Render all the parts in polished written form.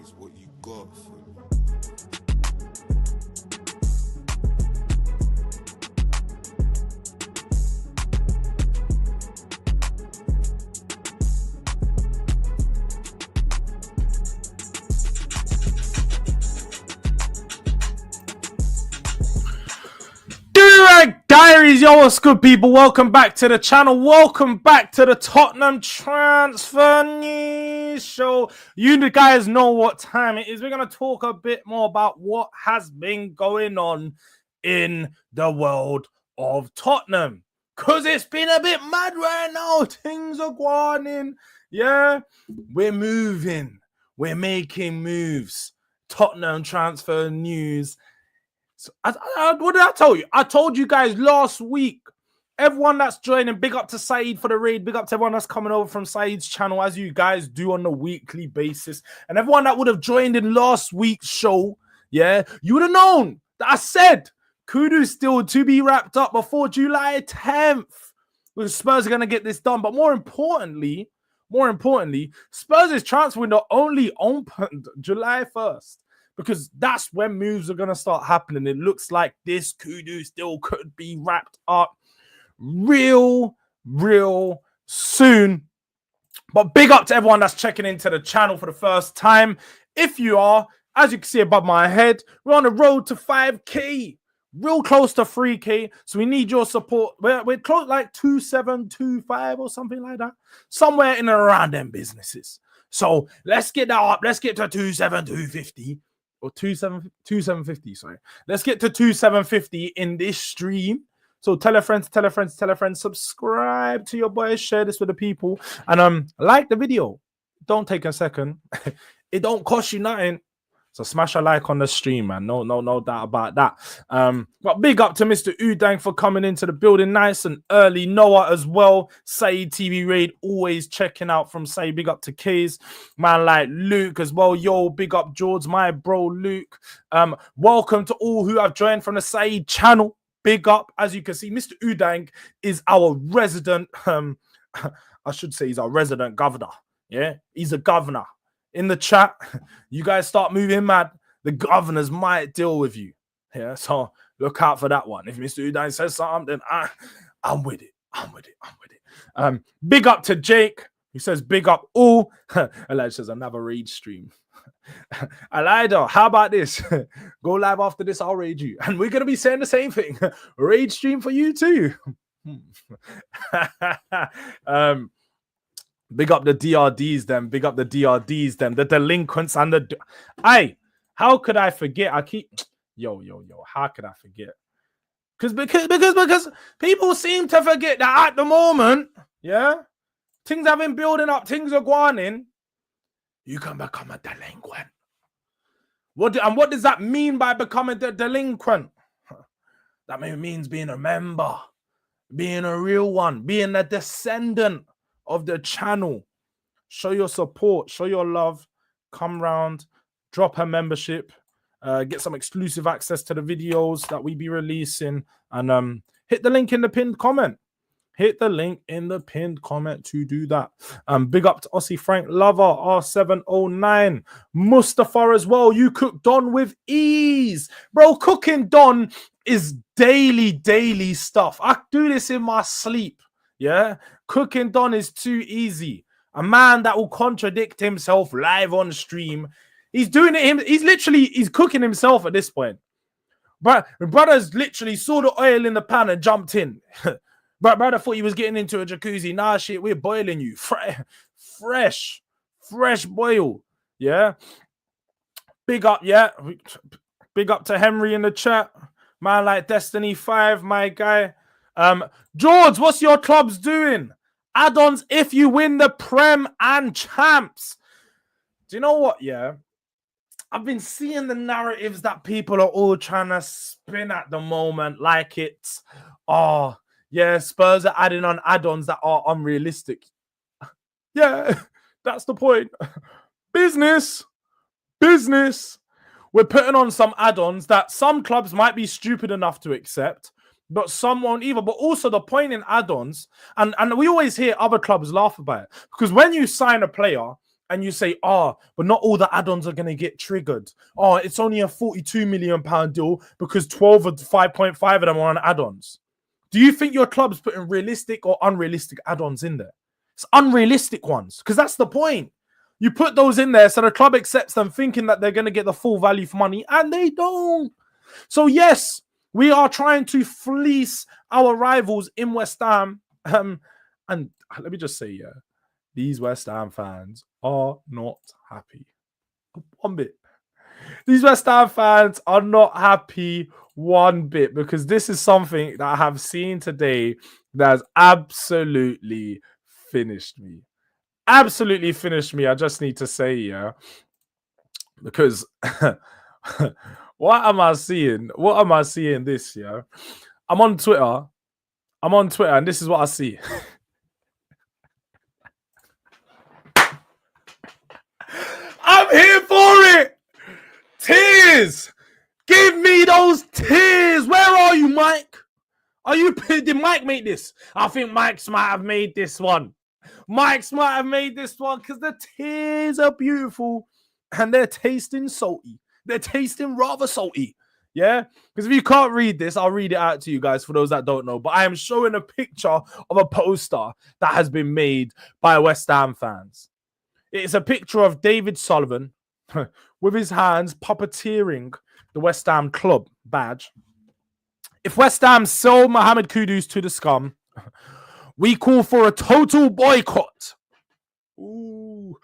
is what you got for me. Durag Diaries, yo, what's good, people? Welcome back to the channel. Welcome back to the Tottenham transfer news show. You guys know what time it is. We're going to talk a bit more about what has been going on in the world of Tottenham, because it's been a bit mad right now. Things are going in. Yeah, we're moving. We're making moves. Tottenham transfer news. So what did I tell you? I told you guys last week. Everyone that's joining, big up to Saeed for the raid. Big up to everyone that's coming over from Saeed's channel, as you guys do on a weekly basis. And everyone that would have joined in last week's show, yeah, you would have known that I said Kudus still to be wrapped up before July 10th. The Spurs are going to get this done. But more importantly, Spurs' transfer window only opened July 1st. Because that's when moves are going to start happening. It looks like this Kudus still could be wrapped up real soon. But big up to everyone that's checking into the channel for the first time. If you are, as you can see above my head, we're on the road to 5K. Real close to 3K. So we need your support. We're close like 2725 or something like that. Somewhere in and around them businesses. So let's get that up. Let's get to 27250. Or 2750, sorry. Let's get to 2750 in this stream. So tell a friend, subscribe to your boy, share this with the people, and like the video. Don't take a second. It don't cost you nothing. So smash a like on the stream, man. No doubt about that. But big up to Mr. Udang for coming into the building nice and early. Noah as well. Saeed TV Raid, always checking out from Saeed. Big up to Kays. Man like Luke as well. Yo, big up Jords, my bro Luke. Welcome to all who have joined from the Saeed channel. Big up. As you can see, Mr. Udang is our resident, I should say he's our resident governor. Yeah, he's a governor. In the chat, you guys start moving mad, the governors might deal with you. Yeah, so look out for that one. If Mr. Udine says something, then I'm with it. I'm with it. Big up to Jake. He says, big up all. Elijah says, another raid stream. Elijah, how about this? Go live after this, I'll raid you. And we're going to be saying the same thing. Raid stream for you too. Big up the DRDs, them. Big up the DRDs, them. The delinquents and the... how could I forget? I keep... Yo. How could I forget? Because people seem to forget that at the moment, yeah, things have been building up. Things are going in. You can become a delinquent. What does that mean by becoming a delinquent? That means being a member, being a real one, being a descendant of the channel. Show your support, show your love, come round, drop a membership, get some exclusive access to the videos that we be releasing, and hit the link in the pinned comment. Hit the link in the pinned comment to do that. Big up to Aussie Frank Lover, R709. Mustafa as well. You cook Don with ease. Bro, cooking Don is daily stuff. I do this in my sleep. Yeah, cooking Don is too easy. A man that will contradict himself live on stream. He's doing it. He's cooking himself at this point. But brother's literally saw the oil in the pan and jumped in. But brother thought he was getting into a jacuzzi. Nah, shit, we're boiling you. Fresh boil. Yeah. Big up, yeah. Big up to Henry in the chat. Man like Destiny 5, my guy. Jords, what's your clubs doing? Add-ons if you win the Prem and Champs. Do you know what? Yeah, I've been seeing the narratives that people are all trying to spin at the moment, like it's, oh yeah, Spurs are adding on add-ons that are unrealistic. Yeah, that's the point. Business. We're putting on some add-ons that some clubs might be stupid enough to accept, but some won't either. But also the point in add-ons, and we always hear other clubs laugh about it, because when you sign a player and you say, oh, but not all the add-ons are going to get triggered. Oh, it's only a £42 million deal because 12 or 5.5 of them are on add-ons. Do you think your club's putting realistic or unrealistic add-ons in there? It's unrealistic ones, because that's the point. You put those in there so the club accepts them, thinking that they're going to get the full value for money, and they don't. So yes, we are trying to fleece our rivals in West Ham. And let me just say, yeah, these West Ham fans are not happy. One bit. These West Ham fans are not happy one bit, because this is something that I have seen today that has absolutely finished me. Absolutely finished me. I just need to say, yeah, because what am I seeing? What am I seeing this year? I'm on Twitter, and this is what I see. I'm here for it. Tears. Give me those tears. Where are you, Mike? Did Mike make this? I think Mike's might have made this one. Mike's might have made this one because the tears are beautiful and they're tasting salty. They're tasting rather salty. Yeah? Because if you can't read this, I'll read it out to you guys for those that don't know. But I am showing a picture of a poster that has been made by West Ham fans. It's a picture of David Sullivan with his hands puppeteering the West Ham club badge. If West Ham sell Mohammed Kudus to the scum, we call for a total boycott. Ooh,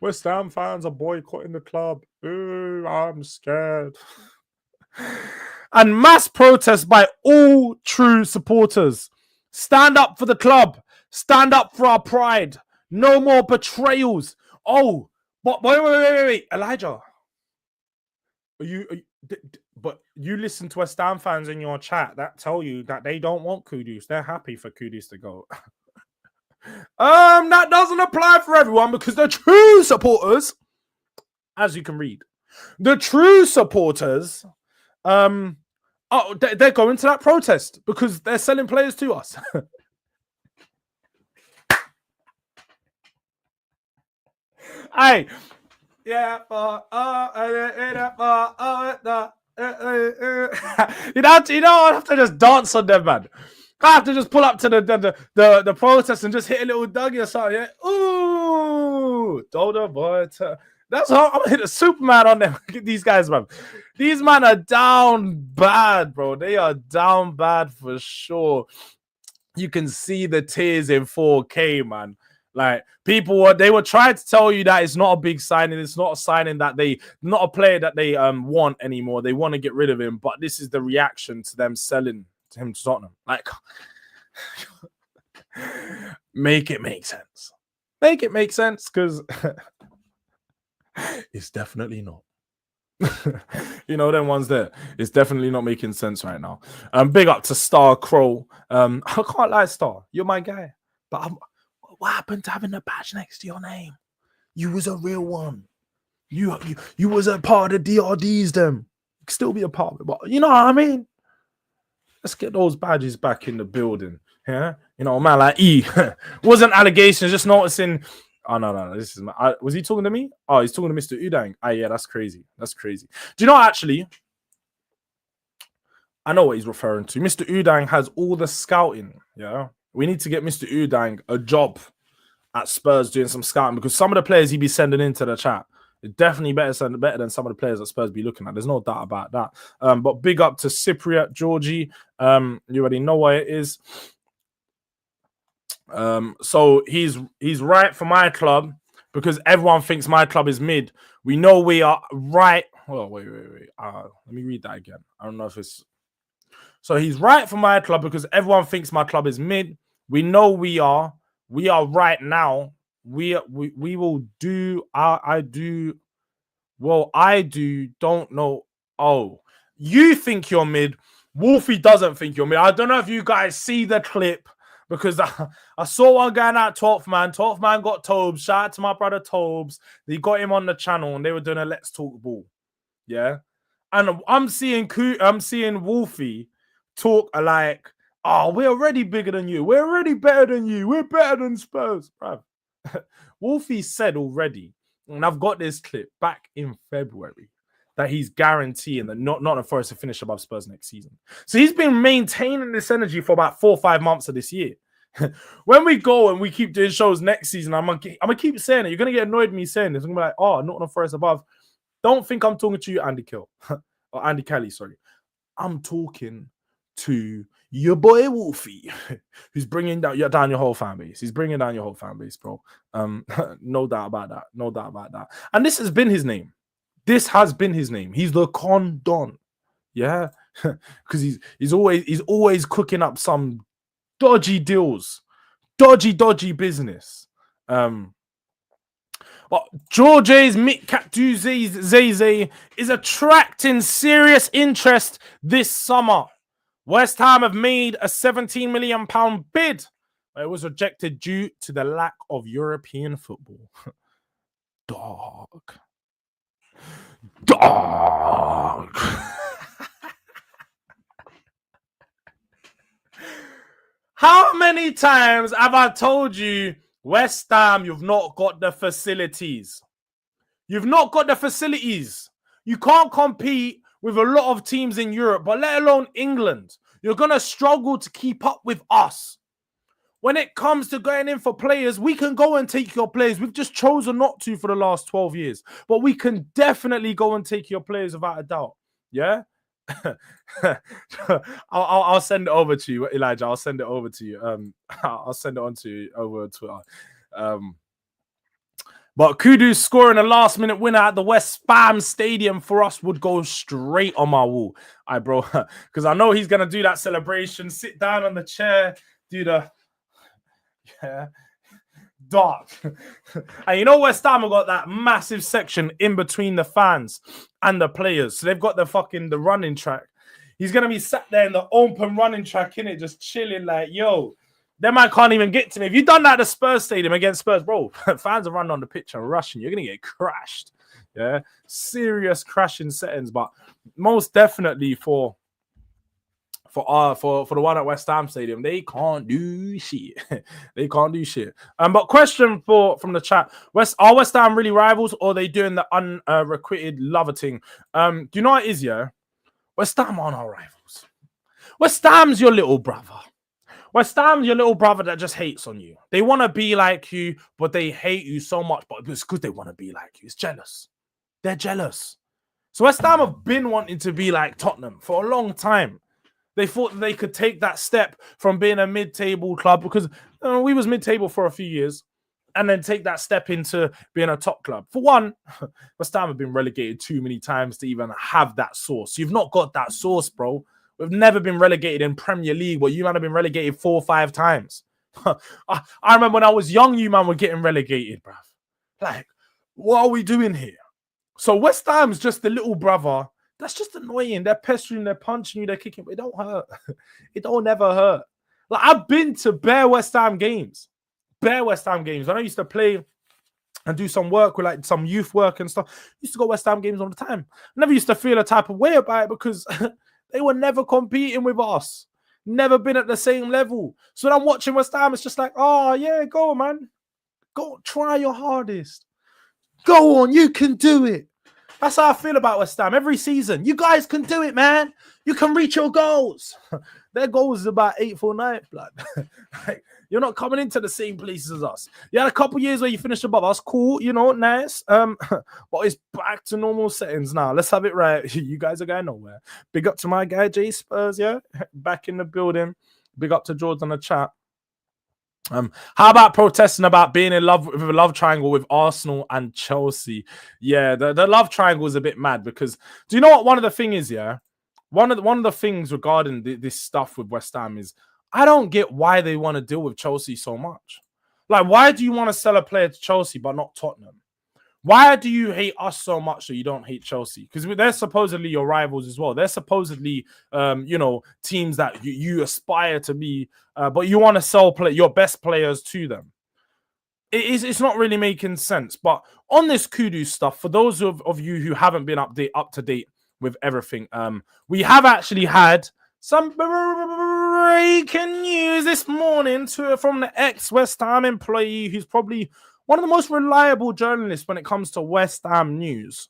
West Ham fans are boycotting the club. Ooh, I'm scared. And mass protest by all true supporters. Stand up for the club. Stand up for our pride. No more betrayals. Oh, but wait, Elijah. But you listen to West Ham fans in your chat that tell you that they don't want Kudus. They're happy for Kudus to go. That doesn't apply for everyone, because the true supporters, as you can read, the true supporters, they're going to that protest because they're selling players to us. Hey, yeah, you know, I have to just dance on them, man. I have to just pull up to the protest and just hit a little Dougie or something. Yeah? Ooh, Dodo boy. That's how I'm gonna hit a Superman on them. Look at these guys, man. These men are down bad, bro. They are down bad for sure. You can see the tears in 4K, man. Like, they were trying to tell you that it's not a big signing. It's not a signing that not a player that they want anymore. They want to get rid of him. But this is the reaction to them selling him to Tottenham. Like, make it make sense. Make it make sense, because it's definitely not. You know, them ones there. It's definitely not making sense right now. Big up to Star Crow. I can't lie, Star. You're my guy. But what happened to having a badge next to your name? You was a real one. You was a part of the DRDs, them. You can still be a part of it, but you know what I mean? Let's get those badges back in the building. Yeah? You know, man like E. Wasn't allegations, just noticing. Oh, no. This is was he talking to me? Oh, he's talking to Mr. Udang. Ah, yeah, that's crazy. That's crazy. Do you know, actually, I know what he's referring to. Mr. Udang has all the scouting. Yeah. We need to get Mr. Udang a job at Spurs doing some scouting, because some of the players he'd be sending into the chat is definitely better than some of the players that Spurs be looking at. There's no doubt about that. But big up to Cypriot, Georgie. You already know what it is. So he's right for my club, because everyone thinks my club is mid. We know we are right. Oh, wait. Let me read that again. I don't know if it's... So he's right for my club because everyone thinks my club is mid. We know we are. We are right now. We will do. I do. Well, I do. Don't know. Oh, you think you're mid. Wolfie doesn't think you're mid. I don't know if you guys see the clip, because I saw one guy at Tottenham. Tottenham got Tobes. Shout out to my brother Tobes. They got him on the channel and they were doing a Let's Talk ball. Yeah. And I'm seeing Wolfie talk like, oh, we're already bigger than you. We're already better than you. We're better than Spurs. Bruv. Wolfie said already and I've got this clip back in February, that he's guaranteeing that Nottingham Forest to finish above Spurs next season. So he's been maintaining this energy for about 4 or 5 months of this year. When we go and we keep doing shows next season, I'm gonna keep saying it. You're gonna get annoyed with me saying this. I'm gonna be like, oh, Nottingham Forest above. Don't think I'm talking to you, Andy Kill or Andy Kelly. Sorry, I'm talking to your boy Wolfie, who's bringing down your whole fan base. He's bringing down your whole fan base, bro. No doubt about that. No doubt about that. And this has been his name. This has been his name. He's the Con Don. Yeah. Because he's always cooking up some dodgy deals. Dodgy business. But Jords Zeze is attracting serious interest this summer. West Ham have made a £17 million bid. But it was rejected due to the lack of European football. Dog. How many times have I told you, West Ham, you've not got the facilities? You've not got the facilities. You can't compete with a lot of teams in Europe, but let alone England. You're going to struggle to keep up with us. When it comes to going in for players, we can go and take your players. We've just chosen not to for the last 12 years. But we can definitely go and take your players without a doubt. Yeah? I'll send it over to you, Elijah. I'll send it over to you. I'll send it on to you over Twitter. But Kudus scoring a last-minute winner at the West Ham Stadium for us would go straight on my wall. Bro, because I know he's going to do that celebration, sit down on the chair, do the... Yeah, dark. And you know West Ham have got that massive section in between the fans and the players. So they've got the running track. He's going to be sat there in the open running track, innit, just chilling like, yo, them man can't even get to me. If you've done that at the Spurs stadium against Spurs, bro, fans are running on the pitch and rushing. You're going to get crashed. Yeah, serious crashing settings. But most definitely for the one at West Ham Stadium, they can't do shit. They can't do shit. But question from the chat: are West Ham really rivals, or are they doing the unrequited lover thing? Do you know what it is? Yeah, West Ham aren't our rivals. West Ham's your little brother. West Ham's your little brother that just hates on you. They want to be like you, but they hate you so much. But it's good they want to be like you. It's jealous. They're jealous. So West Ham have been wanting to be like Tottenham for a long time. They thought that they could take that step from being a mid-table club, because we was mid-table for a few years, and then take that step into being a top club. For one, West Ham have been relegated too many times to even have that sauce. You've not got that sauce, bro. We've never been relegated in Premier League, where you might have been relegated 4 or 5 times. I remember when I was young, you man were getting relegated, bruv. Like, what are we doing here? So West Ham's just the little brother. That's just annoying. They're pestering, they're punching you, they're kicking. But it don't hurt. It don't never hurt. Like, I've been to bare West Ham games. Bare West Ham games. When I used to play and do some work with like some youth work and stuff, I used to go West Ham games all the time. I never used to feel a type of way about it, because they were never competing with us. Never been at the same level. So when I'm watching West Ham, it's just like, oh yeah, go on, man. Go try your hardest. Go on, you can do it. That's how I feel about West Ham every season. You guys can do it, man. You can reach your goals. Their goals is about 8th or 9th, blood. Like, you're not coming into the same places as us. You had a couple years where you finished above us. Cool, you know, nice. But it's back to normal settings now. Let's have it right. You guys are going nowhere. Big up to my guy, J Spurs, yeah? Back in the building. Big up to Jords on the chat. How about protesting about being in love with a love triangle with Arsenal and Chelsea? Yeah, the love triangle is a bit mad, because do you know what one of the thing is, yeah? One of the things regarding this stuff with West Ham is, I don't get why they want to deal with Chelsea so much. Like, why do you want to sell a player to Chelsea but not Tottenham? Why do you hate us so much so you don't hate Chelsea? Because they're supposedly your rivals as well. They're supposedly, teams that you aspire to be, but you want to sell your best players to them. It's not really making sense. But on this Kudus stuff, for those of you who haven't been up to date with everything, we have actually had some breaking news this morning from the ex-West Ham employee who's probably one of the most reliable journalists when it comes to West Ham news.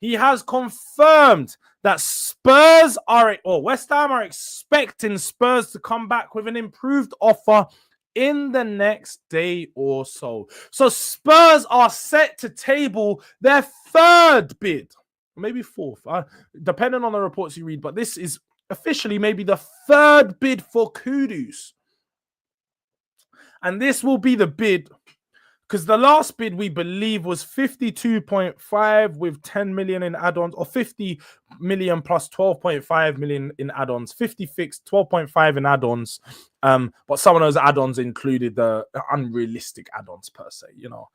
He has confirmed that West Ham are expecting Spurs to come back with an improved offer in the next day or so. So Spurs are set to table their third bid, maybe fourth, depending on the reports you read, but this is officially maybe the third bid for Kudus. And this will be the bid, because the last bid we believe was 52.5 with 10 million in add-ons, or 50 million plus 12.5 million in add-ons, 50 fixed, 12.5 in add-ons. But some of those add-ons included the unrealistic add-ons per se, you know.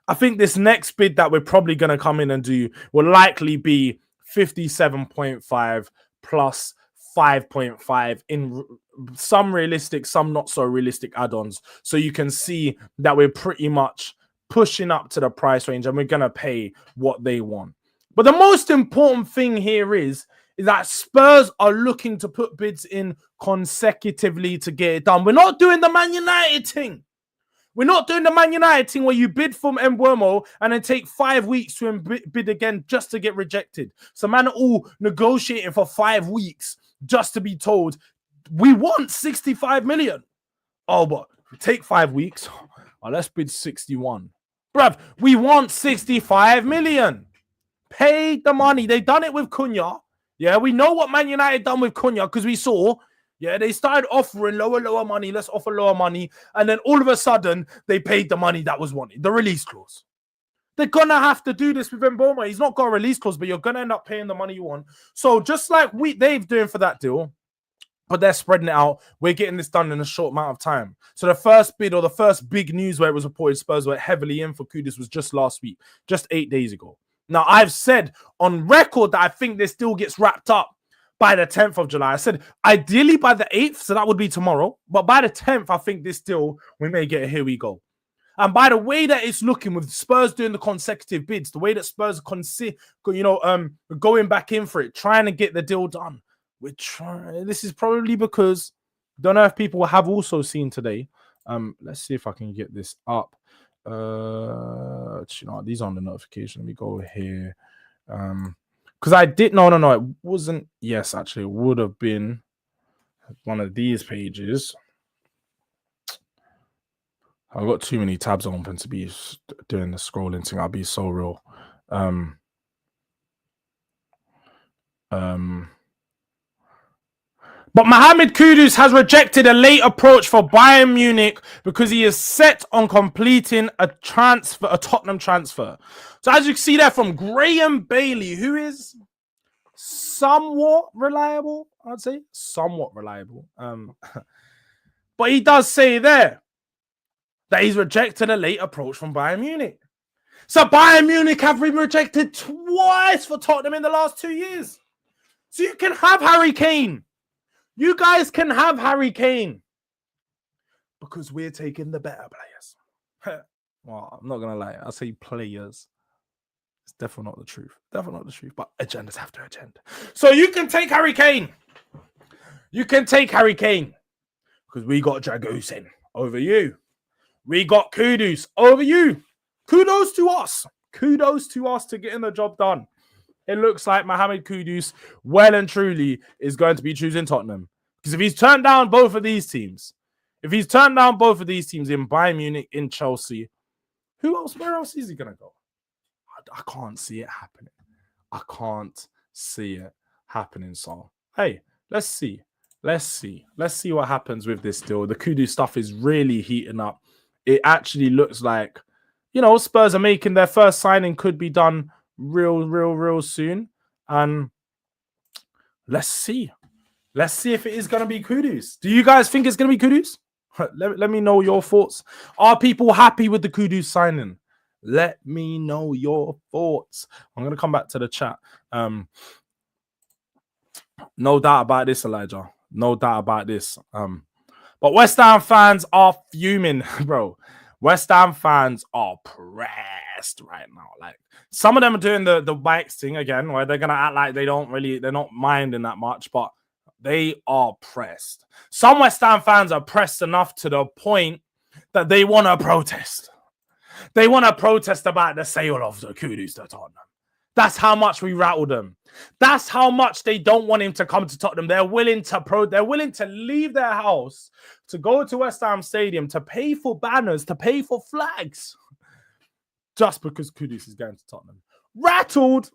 I think this next bid that we're probably going to come in and do will likely be 57.5 plus 5.5 in some realistic, some not so realistic add-ons. So you can see that we're pretty much pushing up to the price range and we're going to pay what they want. But the most important thing here is that Spurs are looking to put bids in consecutively to get it done. We're not doing the Man United thing. We're not doing the Man United thing where you bid from Mbeumo and then take 5 weeks to bid again just to get rejected. So man are all negotiating for 5 weeks just to be told, we want 65 million. Oh, but take 5 weeks. Oh, let's bid 61. Bruv, we want 65 million. Pay the money. They done it with Cunha. Yeah, we know what Man United done with Cunha because we saw... Yeah, they started offering lower money. Let's offer lower money. And then all of a sudden, they paid the money that was wanted. The release clause. They're going to have to do this with Mbeumo. He's not got a release clause, but you're going to end up paying the money you want. So just like they've doing for that deal, but they're spreading it out, we're getting this done in a short amount of time. So the first bid or the first big news where it was reported Spurs were heavily in for Kudus was just last week, just 8 days ago. Now, I've said on record that I think this deal gets wrapped up by the 10th of July. I said, ideally by the 8th, so that would be tomorrow. But by the 10th, I think this deal, we may get a here we go. And by the way that it's looking with Spurs doing the consecutive bids, the way that Spurs going back in for it, trying to get the deal done. We're trying. This is probably because, don't know if people have also seen today. Let's see if I can get this up. These are on the notification. Let me go here. Because I did no, it wasn't. Yes, actually, it would have been one of these pages. I've got too many tabs open to be doing the scrolling thing. I'll be so real. But Mohammed Kudus has rejected a late approach for Bayern Munich because he is set on completing a Tottenham transfer. So as you can see there from Graham Bailey, who is somewhat reliable, I'd say. Somewhat reliable. But he does say there that he's rejected a late approach from Bayern Munich. So Bayern Munich have been rejected twice for Tottenham in the last 2 years. So you can have Harry Kane. You guys can have Harry Kane because we're taking the better players. Well, I'm not going to lie. I'll say players. It's definitely not the truth. Definitely not the truth. But agendas have to agenda. So you can take Harry Kane. You can take Harry Kane because we got Dragusin over you. We got Kudus over you. Kudos to us. Kudos to us to getting the job done. It looks like Mohammed Kudus well and truly is going to be choosing Tottenham. Because if he's turned down both of these teams, in Bayern Munich, in Chelsea, who else? Where else is he going to go? I can't see it happening. I can't see it happening. So, hey, let's see. Let's see what happens with this deal. The Kudus stuff is really heating up. It actually looks like, Spurs are making their first signing, could be done real soon. And let's see if it is going to be Kudus. Do you guys think it's going to be Kudus? Let me know your thoughts. Are people happy with the Kudus signing? Let me know your thoughts. I'm going to come back to the chat. No doubt about this, Elijah. No doubt about this. But West Ham fans are fuming, bro. West Ham fans are pressed right now. Like, some of them are doing the bikes thing again, where they're gonna act like they're not minding that much, but they are pressed. Some West Ham fans are pressed enough to the point that they want to protest. They want to protest about the sale of the Kudus to Tottenham. That's how much we rattled them. That's how much they don't want him to come to Tottenham. They're willing to leave their house to go to West Ham Stadium to pay for banners, to pay for flags, just because Kudus is going to Tottenham. Rattled.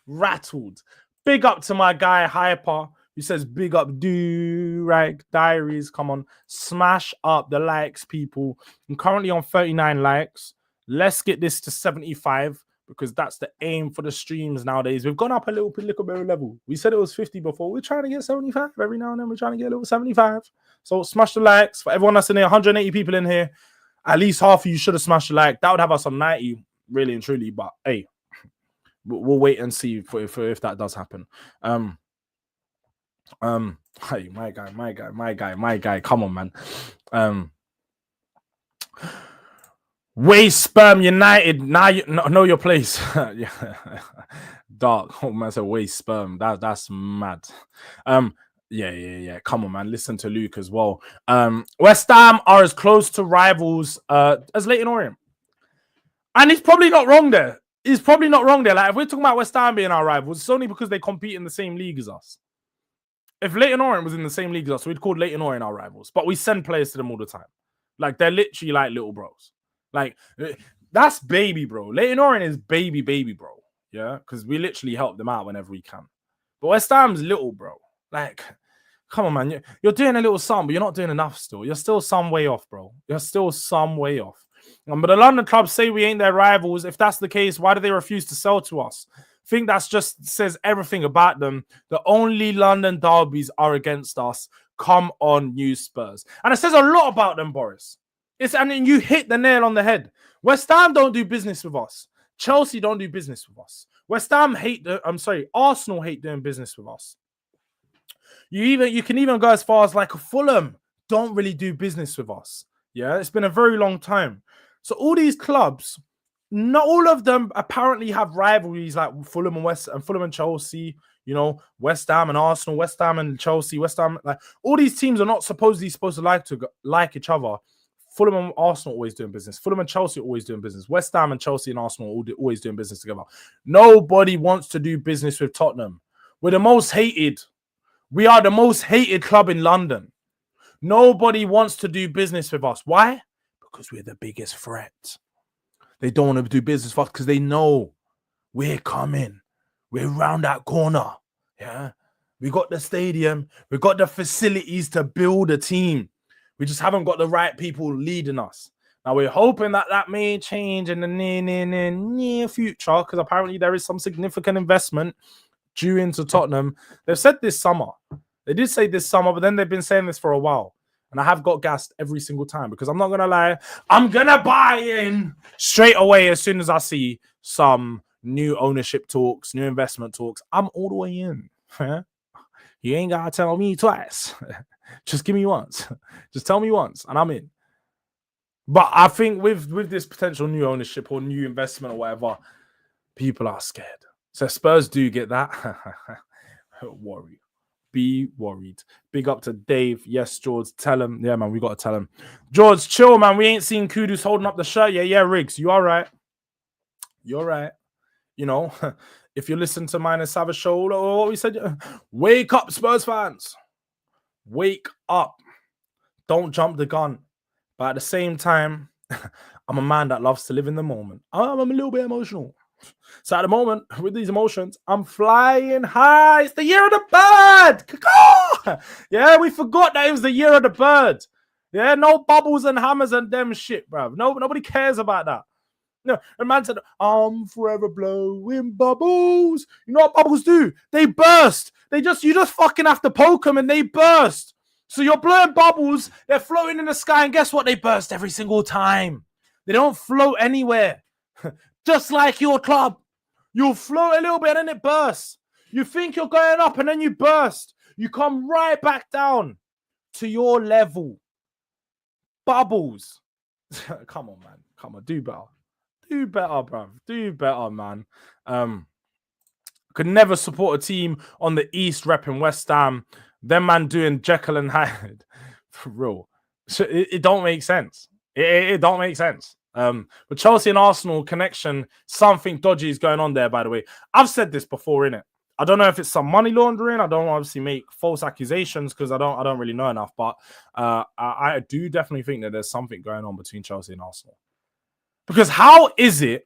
Rattled. Big up to my guy Hyper, who says big up Durag Diaries. Come on, smash up the likes, people. I'm currently on 39 likes. Let's get this to 75 because that's the aim for the streams nowadays. We've gone up a little bit level. We said it was 50 before. We're trying to get 75 every now and then. We're trying to get a little 75. So smash the likes. For everyone that's in here, 180 people in here, at least half of you should have smashed the like. That would have us on 90, really and truly. But hey, we'll wait and see if that does happen. Hey, my guy. Come on, man. Waste Sperm United. Now you know your place. Yeah. Dark. Oh man, said waste sperm. That's mad. Yeah. Come on, man. Listen to Luke as well. West Ham are as close to rivals as Leyton Orient. And he's probably not wrong there. Like, if we're talking about West Ham being our rivals, it's only because they compete in the same league as us. If Leyton Orient was in the same league as us, we'd call Leyton Orient our rivals. But we send players to them all the time. Like, they're literally like little bros. Like, that's baby, bro. Leyton Orient is baby, bro. Yeah? Because we literally help them out whenever we can. But West Ham's little, bro. Like, come on, man. You're doing a little something, but you're not doing enough still. You're still some way off, bro. You're still some way off. But the London clubs say we ain't their rivals. If that's the case, why do they refuse to sell to us? I think that's just says everything about them. The only London derbies are against us. Come on, you Spurs. And it says a lot about them, Boris. And you hit the nail on the head. West Ham don't do business with us. Chelsea don't do business with us. Arsenal hate doing business with us. You can even go as far as like a Fulham don't really do business with us. Yeah, it's been a very long time. So all these clubs, not all of them apparently have rivalries like Fulham and Chelsea. You know, West Ham and Arsenal, West Ham and Chelsea, West Ham. Like all these teams are not supposed to like each other. Fulham and Arsenal always doing business. Fulham and Chelsea always doing business. West Ham and Chelsea and Arsenal always doing business together. Nobody wants to do business with Tottenham. We're the most hated. We are the most hated club in London. Nobody wants to do business with us. Why? Because we're the biggest threat. They don't want to do business with us because they know we're coming. We're around that corner. Yeah. We got the stadium. We got the facilities to build a team. We just haven't got the right people leading us. Now, we're hoping that may change in the near future because apparently there is some significant investment due into Tottenham. They've said this summer. They did say this summer, but then they've been saying this for a while. And I have got gassed every single time because I'm not going to lie. I'm going to buy in straight away as soon as I see some new ownership talks, new investment talks. I'm all the way in. You ain't got to tell me twice. Just give me once. Just tell me once and I'm in. But I think with this potential new ownership or new investment or whatever, people are scared. So Spurs do get that. Worry. Be worried. Big up to Dave. Yes, Jords. Tell him. Yeah, man, we got to tell him. Jords, chill, man. We ain't seen Kudus holding up the shirt. Yeah, Riggs. You all right? You're right. You know, if you listen to mine and Savage show, or what we said, wake up, Spurs fans. Wake up. Don't jump the gun. But at the same time, I'm a man that loves to live in the moment. I'm a little bit emotional. So at the moment, with these emotions, I'm flying high. It's the year of the bird. Yeah, we forgot that it was the year of the bird. Yeah, no bubbles and hammers and them shit, bruv. Nobody cares about that. No, a man said, I'm forever blowing bubbles. You know what bubbles do? They burst. You just fucking have to poke them and they burst. So you're blowing bubbles, they're floating in the sky, and guess what? They burst every single time. They don't float anywhere. Just like your club. You'll float a little bit and then it bursts. You think you're going up and then you burst. You come right back down to your level. Bubbles. Come on, man. Come on, do better. Do better, bruv. Do better, man. Could never support a team on the East repping West Ham. Them man doing Jekyll and Hyde. For real. So it don't make sense. It don't make sense. But Chelsea and Arsenal connection, something dodgy is going on there, by the way. I've said this before, innit? I don't know if it's some money laundering. I don't obviously make false accusations because I don't really know enough. But I do definitely think that there's something going on between Chelsea and Arsenal. Because how is it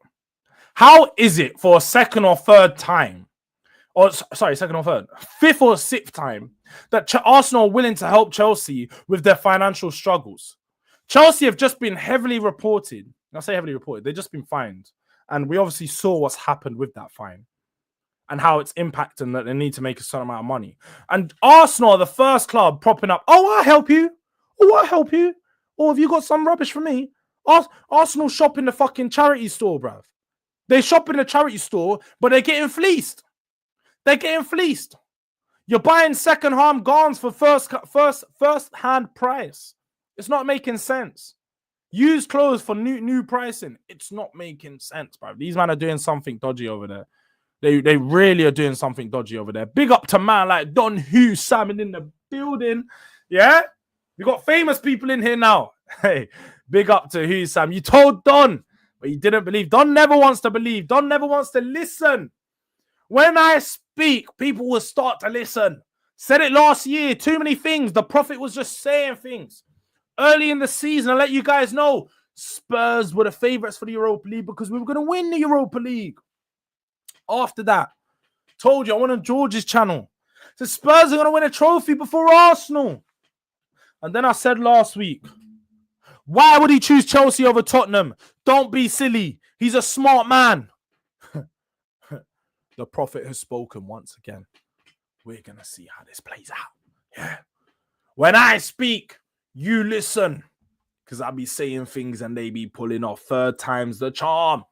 for a second or third time, or sorry, second or third, fifth or sixth time that Arsenal are willing to help Chelsea with their financial struggles? Chelsea have just been heavily reported. I say heavily reported. They've just been fined. And we obviously saw what's happened with that fine and how it's impacting that they need to make a certain amount of money. And Arsenal are the first club propping up, oh, I'll help you. Oh, I'll help you. Oh, have you got some rubbish for me? Arsenal shop in the fucking charity store, bruv. They shop in the charity store, but they're getting fleeced. They're getting fleeced. You're buying second-hand garments for first-hand price. It's not making sense. Used clothes for new pricing. It's not making sense, bro. These men are doing something dodgy over there. They really are doing something dodgy over there. Big up to man like Don Hugh Salmon in the building. Yeah? We got famous people in here now. Hey, big up to Hugh Sam. You told Don, but you didn't believe. Don never wants to believe. Don never wants to listen. When I speak, people will start to listen. Said it last year. Too many things. The prophet was just saying things. Early in the season, I let you guys know Spurs were the favourites for the Europa League because we were going to win the Europa League. After that, told you I went on George's channel. So Spurs are going to win a trophy before Arsenal. And then I said last week, why would he choose Chelsea over Tottenham? Don't be silly. He's a smart man. The prophet has spoken once again. We're going to see how this plays out. Yeah. When I speak, you listen. Because I'll be saying things and they be pulling off. Third time's the charm.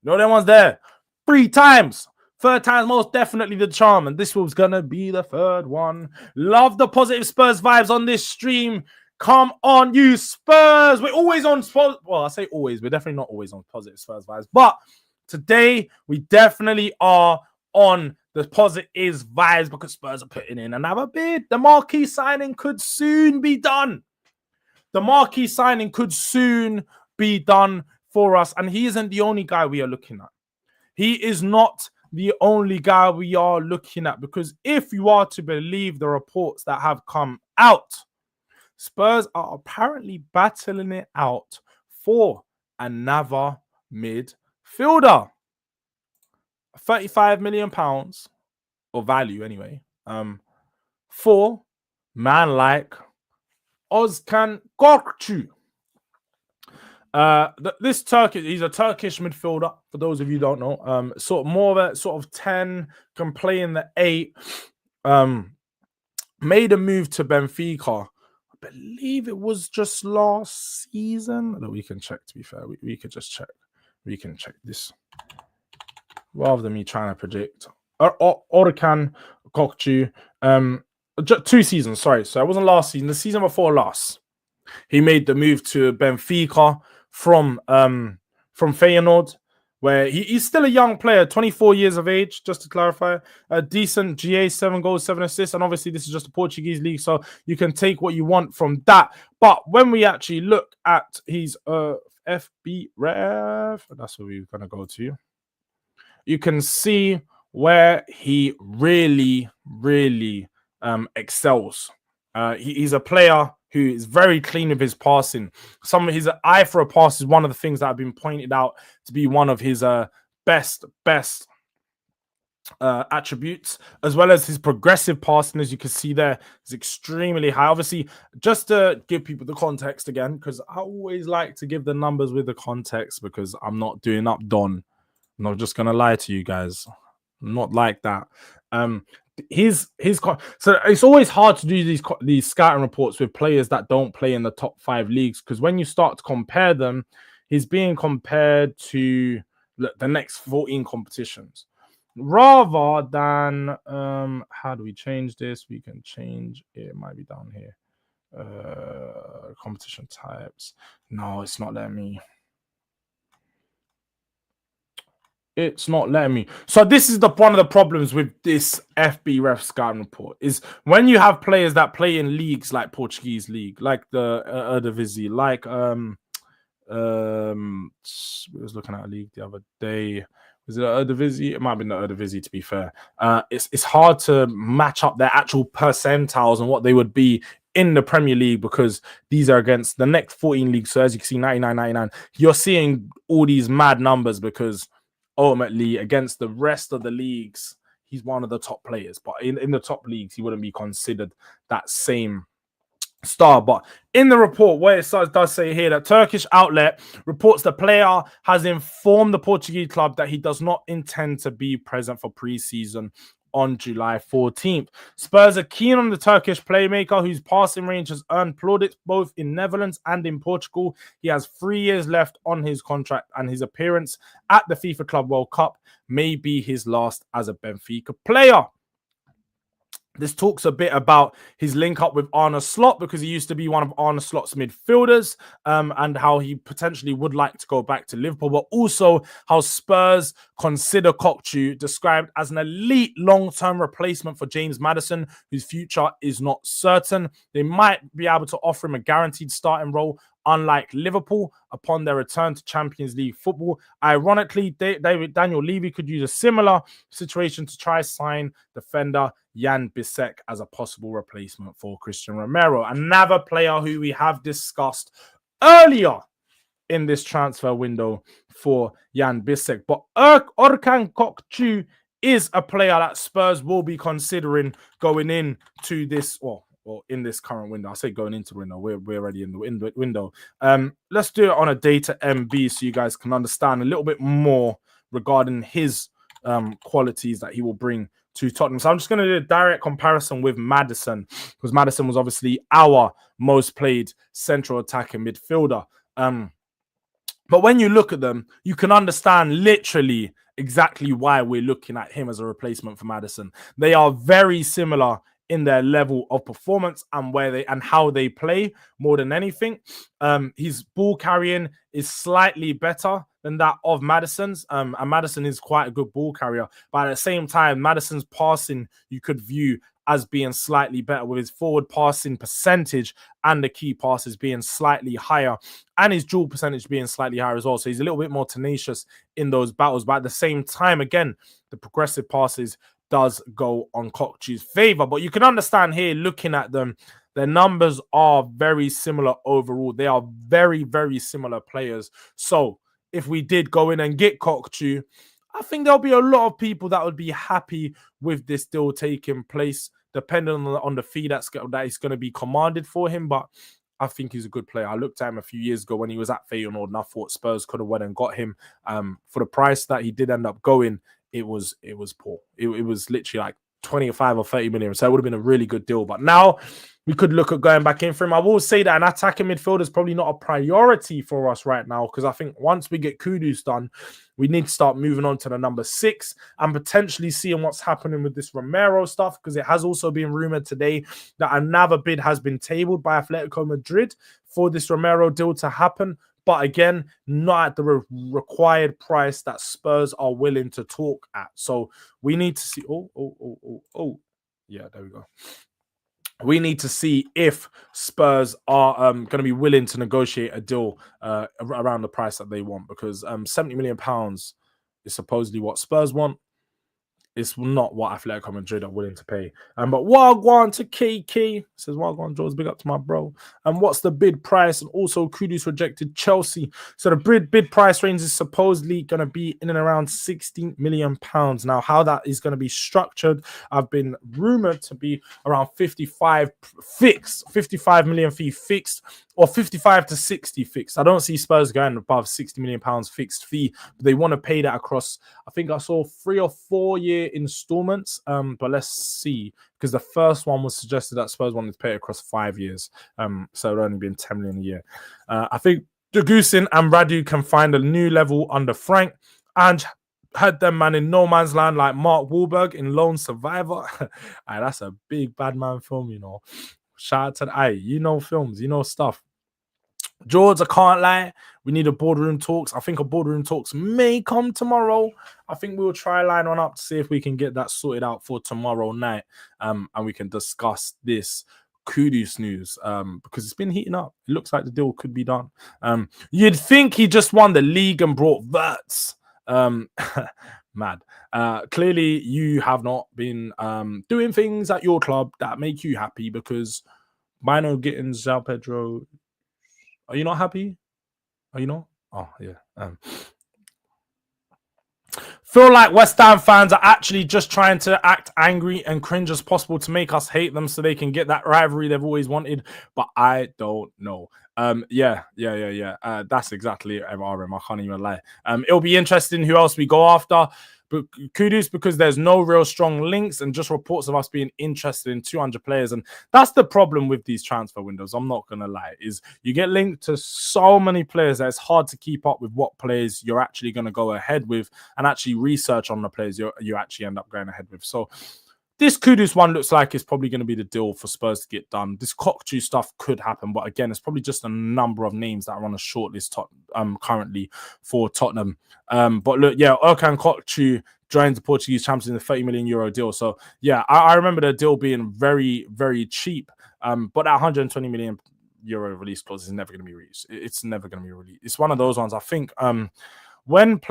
You know them ones there? 3 times. Third time's most definitely the charm. And this was going to be the third one. Love the positive Spurs vibes on this stream. Come on, you Spurs. We're always on Spurs. Well, I say always. We're definitely not always on positive Spurs vibes. But today, we definitely are on the positive vibes because Spurs are putting in another bid. The marquee signing could soon be done. The marquee signing could soon be done for us. And he isn't the only guy we are looking at. He is not the only guy we are looking at because if you are to believe the reports that have come out, Spurs are apparently battling it out for another midfielder. £35 million or value anyway. For man like Orkun Kokcu. This Turkish, he's a Turkish midfielder. For those of you who don't know, sort of more of a sort of 10, can play in the 8. Made a move to Benfica. I believe it was just last season. No, we can check. To be fair, we could just check. We can check this rather than me trying to predict. Orkun Kokcu. 2 seasons. Sorry, so it wasn't last season. The season before last, he made the move to Benfica from Feyenoord, where he's still a young player, 24 years of age, just to clarify. A decent GA, 7 goals, 7 assists. And obviously, this is just a Portuguese league, so you can take what you want from that. But when we actually look at his FB Rev, that's where we're going to go to. You can see where he really, really excels. He's a player who is very clean with his passing. His eye for a pass is one of the things that have been pointed out to be one of his best attributes, as well as his progressive passing, as you can see there, is extremely high. Obviously, just to give people the context again, because I always like to give the numbers with the context because I'm not doing up Don. I'm not just gonna lie to you guys. I'm not like that. So it's always hard to do these scouting reports with players that don't play in the top 5 leagues, because when you start to compare them, he's being compared to the next 14 competitions rather than how do we change this? We can change it might be down here. Competition types. No, it's not letting me. It's not letting me. So this is one of the problems with this FB Ref scouting report is when you have players that play in leagues like Portuguese league, like the Eredivisie, like We was looking at a league the other day. Was it the Eredivisie? It might have been the Eredivisie, to be fair. It's hard to match up their actual percentiles and what they would be in the Premier League because these are against the next 14 leagues. So as you can see, 99, 99. You're seeing all these mad numbers because ultimately against the rest of the leagues, he's one of the top players. But in the top leagues, he wouldn't be considered that same star. But in the report, where it does say here that Turkish outlet reports the player has informed the Portuguese club that he does not intend to be present for pre-season on July 14th. Spurs are keen on the Turkish playmaker whose passing range has earned plaudits both in Netherlands and in Portugal. He has 3 years left on his contract and his appearance at the FIFA Club World Cup may be his last as a Benfica player. This talks a bit about his link up with Arne Slot because he used to be one of Arne Slot's midfielders and how he potentially would like to go back to Liverpool, but also how Spurs consider Kokcu, described as an elite long-term replacement for James Maddison, whose future is not certain. They might be able to offer him a guaranteed starting role, unlike Liverpool, upon their return to Champions League football. Ironically, Daniel Levy could use a similar situation to try sign defender Jan Bisek as a possible replacement for Christian Romero, another player who we have discussed earlier in this transfer window for Jan Bisek. But Orkun Kokcu is a player that Spurs will be considering going into this, or in this current window. I say going into the window. We're already in the window. Let's do it on a data MB so you guys can understand a little bit more regarding his qualities that he will bring to Tottenham. So I'm just going to do a direct comparison with Maddison because Maddison was obviously our most played central attacking midfielder. But when you look at them, you can understand literally exactly why we're looking at him as a replacement for Maddison. They are very similar in their level of performance and how they play more than anything. His ball carrying is slightly better than that of Maddison's. And Maddison is quite a good ball carrier. But at the same time, Maddison's passing you could view as being slightly better with his forward passing percentage and the key passes being slightly higher and his dual percentage being slightly higher as well. So he's a little bit more tenacious in those battles. But at the same time, again, the progressive passes does go on Kokcu's favor. But you can understand here, looking at them, their numbers are very similar overall. They are very, very similar players. So if we did go in and get Kokcu, I think there'll be a lot of people that would be happy with this deal taking place, depending on the fee that is going to be commanded for him. But I think he's a good player. I looked at him a few years ago when he was at Feyenoord, and I thought Spurs could have went and got him. For the price that he did end up going, it was poor. It was literally like 25 or 30 million. So it would have been a really good deal. But now we could look at going back in for him. I will say that an attacking midfielder is probably not a priority for us right now because I think once we get Kudus done, we need to start moving on to the number 6 and potentially seeing what's happening with this Romero stuff because it has also been rumored today that another bid has been tabled by Atletico Madrid for this Romero deal to happen. But again, not at the required price that Spurs are willing to talk at. So we need to see. Yeah, there we go. We need to see if Spurs are going to be willing to negotiate a deal around the price that they want because £70 million is supposedly what Spurs want. It's not what Atletico Madrid are willing to pay. But Wagwan to KK says, Wagwan Jords, big up to my bro. And what's the bid price? And also Kudus rejected Chelsea. So the bid price range is supposedly going to be in and around £60 million. Now, how that is going to be structured, I've been rumored to be around 55 million fee fixed, or 55 to 60 fixed. I don't see Spurs going above £60 million fixed fee, but they want to pay that across, I think I saw 3 or 4 year installments. But let's see, because the first one was suggested that Spurs wanted to pay it across 5 years. So it would only been 10 million a year. I think Degusin and Radu can find a new level under Frank and had them man in no man's land like Mark Wahlberg in Lone Survivor. That's a big bad man film, you know. Shout out to the films, stuff. Jords, I can't lie. We need a boardroom talks. I think a boardroom talks may come tomorrow. I think we'll try line one up to see if we can get that sorted out for tomorrow night. And we can discuss this Kudus news because it's been heating up. It looks like the deal could be done. You'd think he just won the league and brought verts. Mad. Clearly, you have not been doing things at your club that make you happy because Mino Gittins, Zao Pedro. Are you not happy? Are you not? Oh, yeah. Feel like West Ham fans are actually just trying to act angry and cringe as possible to make us hate them so they can get that rivalry they've always wanted. But I don't know. Yeah. That's exactly it, MRM. I can't even lie. It'll be interesting who else we go after. But Kudus, because there's no real strong links and just reports of us being interested in 200 players. And that's the problem with these transfer windows. I'm not going to lie, is you get linked to so many players that it's hard to keep up with what players you're actually going to go ahead with and actually research on the players you actually end up going ahead with. So this Kudus one looks like it's probably going to be the deal for Spurs to get done. This Kokcu stuff could happen, but again, it's probably just a number of names that are on a shortlist currently for Tottenham. But look, yeah, Orkun Kokcu joins the Portuguese champions in the 30 million euro deal. So yeah, I remember the deal being very, very cheap. But that 120 million euro release clause is never going to be released. It's never going to be released. It's one of those ones. I think when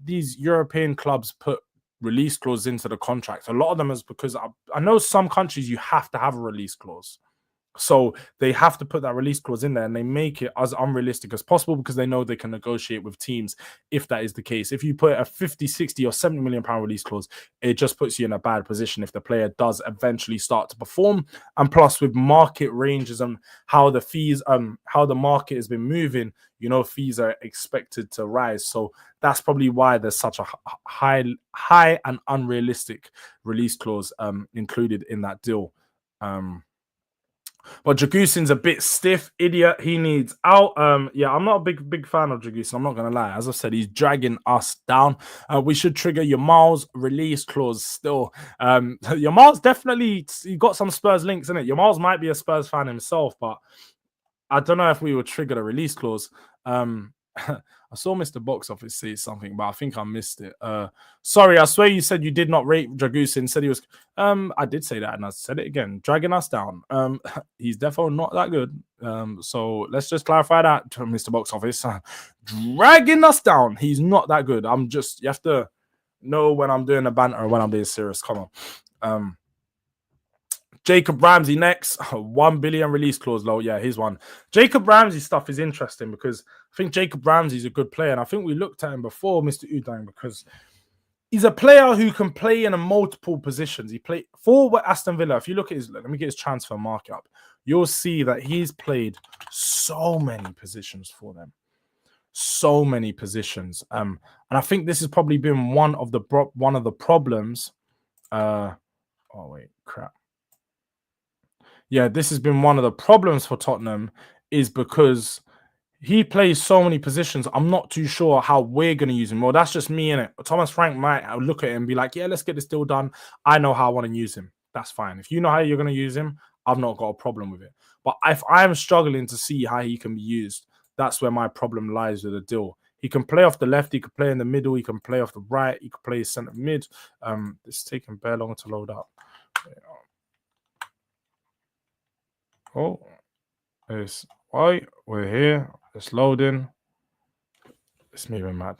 these European clubs put release clause into the contract, a lot of them is because I know some countries you have to have a release clause. So they have to put that release clause in there and they make it as unrealistic as possible because they know they can negotiate with teams if that is the case. If you put a 50, 60 or 70 million pound release clause, it just puts you in a bad position if the player does eventually start to perform. And plus with market ranges and how the fees, how the market has been moving, you know, fees are expected to rise. So that's probably why there's such a high and unrealistic release clause included in that deal. But Jagusin's a bit stiff, idiot. He needs out. Yeah, I'm not a big fan of Jagusin. I'm not gonna lie. As I said, he's dragging us down. We should trigger Yamal's release clause still. Yamal's definitely he got some Spurs links in it. Yamal's might be a Spurs fan himself, but I don't know if we would trigger the release clause. I saw Mr. Box Office say something, but I think I missed it. Sorry, I swear you said you did not rate Dragusin. Said he was. I did say that, and I said it again. Dragging us down. He's definitely not that good. So let's just clarify that, Mr. Box Office. Dragging us down. He's not that good. You have to know when I'm doing a banter or when I'm being serious. Come on. Jacob Ramsey next. 1 billion release clause low. Yeah, here's one. Jacob Ramsey stuff is interesting because I think Jacob Ramsey is a good player. And I think we looked at him before, Mr. Udang, because he's a player who can play in multiple positions. He played for Aston Villa. If you look at let me get his transfer market up. You'll see that he's played so many positions for them. So many positions. And I think this has probably been one of the problems. Oh, wait, crap. Yeah, this has been one of the problems for Tottenham is because he plays so many positions. I'm not too sure how we're going to use him. Well, that's just me, innit? Thomas Frank might look at him and be like, yeah, let's get this deal done. I know how I want to use him. That's fine. If you know how you're going to use him, I've not got a problem with it. But if I'm struggling to see how he can be used, that's where my problem lies with the deal. He can play off the left. He can play in the middle. He can play off the right. He can play center mid. It's taking bare long to load up. Oh, it's why we're here. It's loading. It's moving mad.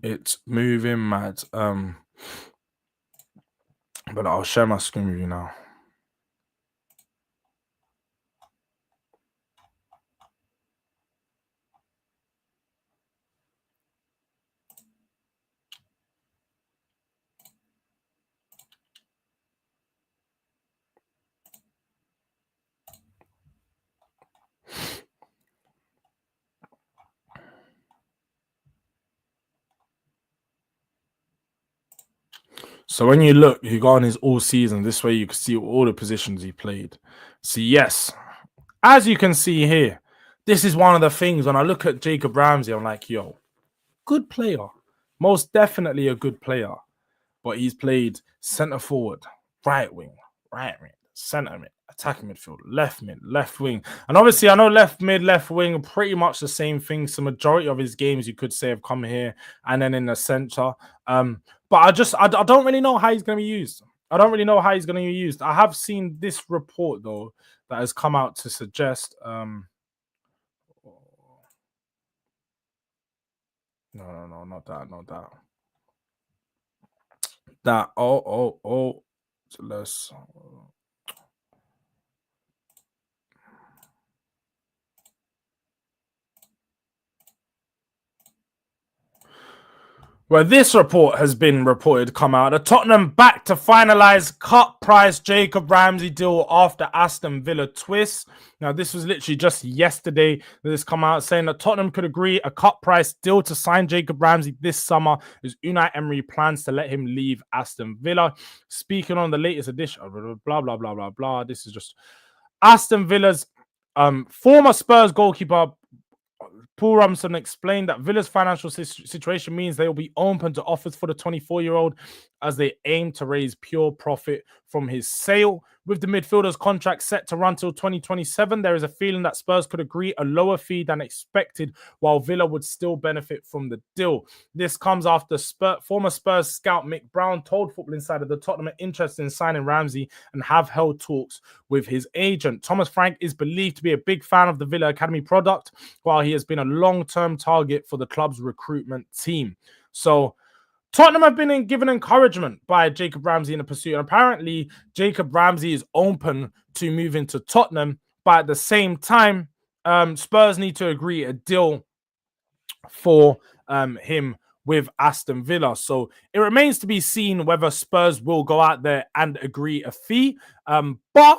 It's moving mad. But I'll share my screen with you now. So when you look, you go on his all season. This way you can see all the positions he played. See, yes, as you can see here, this is one of the things when I look at Jacob Ramsey, I'm like, yo, good player. Most definitely a good player. But he's played centre forward, right wing, centre mid, attacking midfield, left wing. And obviously, I know left mid, left wing are pretty much the same thing. So majority of his games, you could say, have come here and then in the centre. But I don't really know how he's going to be used. I don't really know how he's going to be used. I have seen this report though that has come out to suggest. No, not that. Oh. So let's. Well, this report has been reported come out. The Tottenham back to finalise cut price Jacob Ramsey deal after Aston Villa twist. Now, this was literally just yesterday that this come out saying that Tottenham could agree a cut price deal to sign Jacob Ramsey this summer as Unai Emery plans to let him leave Aston Villa. Speaking on the latest edition, blah. This is just Aston Villa's former Spurs goalkeeper Paul Rumson explained that Villa's financial situation means they will be open to offers for the 24-year-old as they aim to raise pure profit from his sale. With the midfielder's contract set to run till 2027, there is a feeling that Spurs could agree a lower fee than expected, while Villa would still benefit from the deal. This comes after former Spurs scout Mick Brown told Football Insider that Tottenham are interested in signing Ramsey and have held talks with his agent. Thomas Frank is believed to be a big fan of the Villa Academy product, while he has been a long-term target for the club's recruitment team. So Tottenham have been given encouragement by Jacob Ramsey in the pursuit. And apparently, Jacob Ramsey is open to moving to Tottenham. But at the same time, Spurs need to agree a deal for him with Aston Villa. So it remains to be seen whether Spurs will go out there and agree a fee. But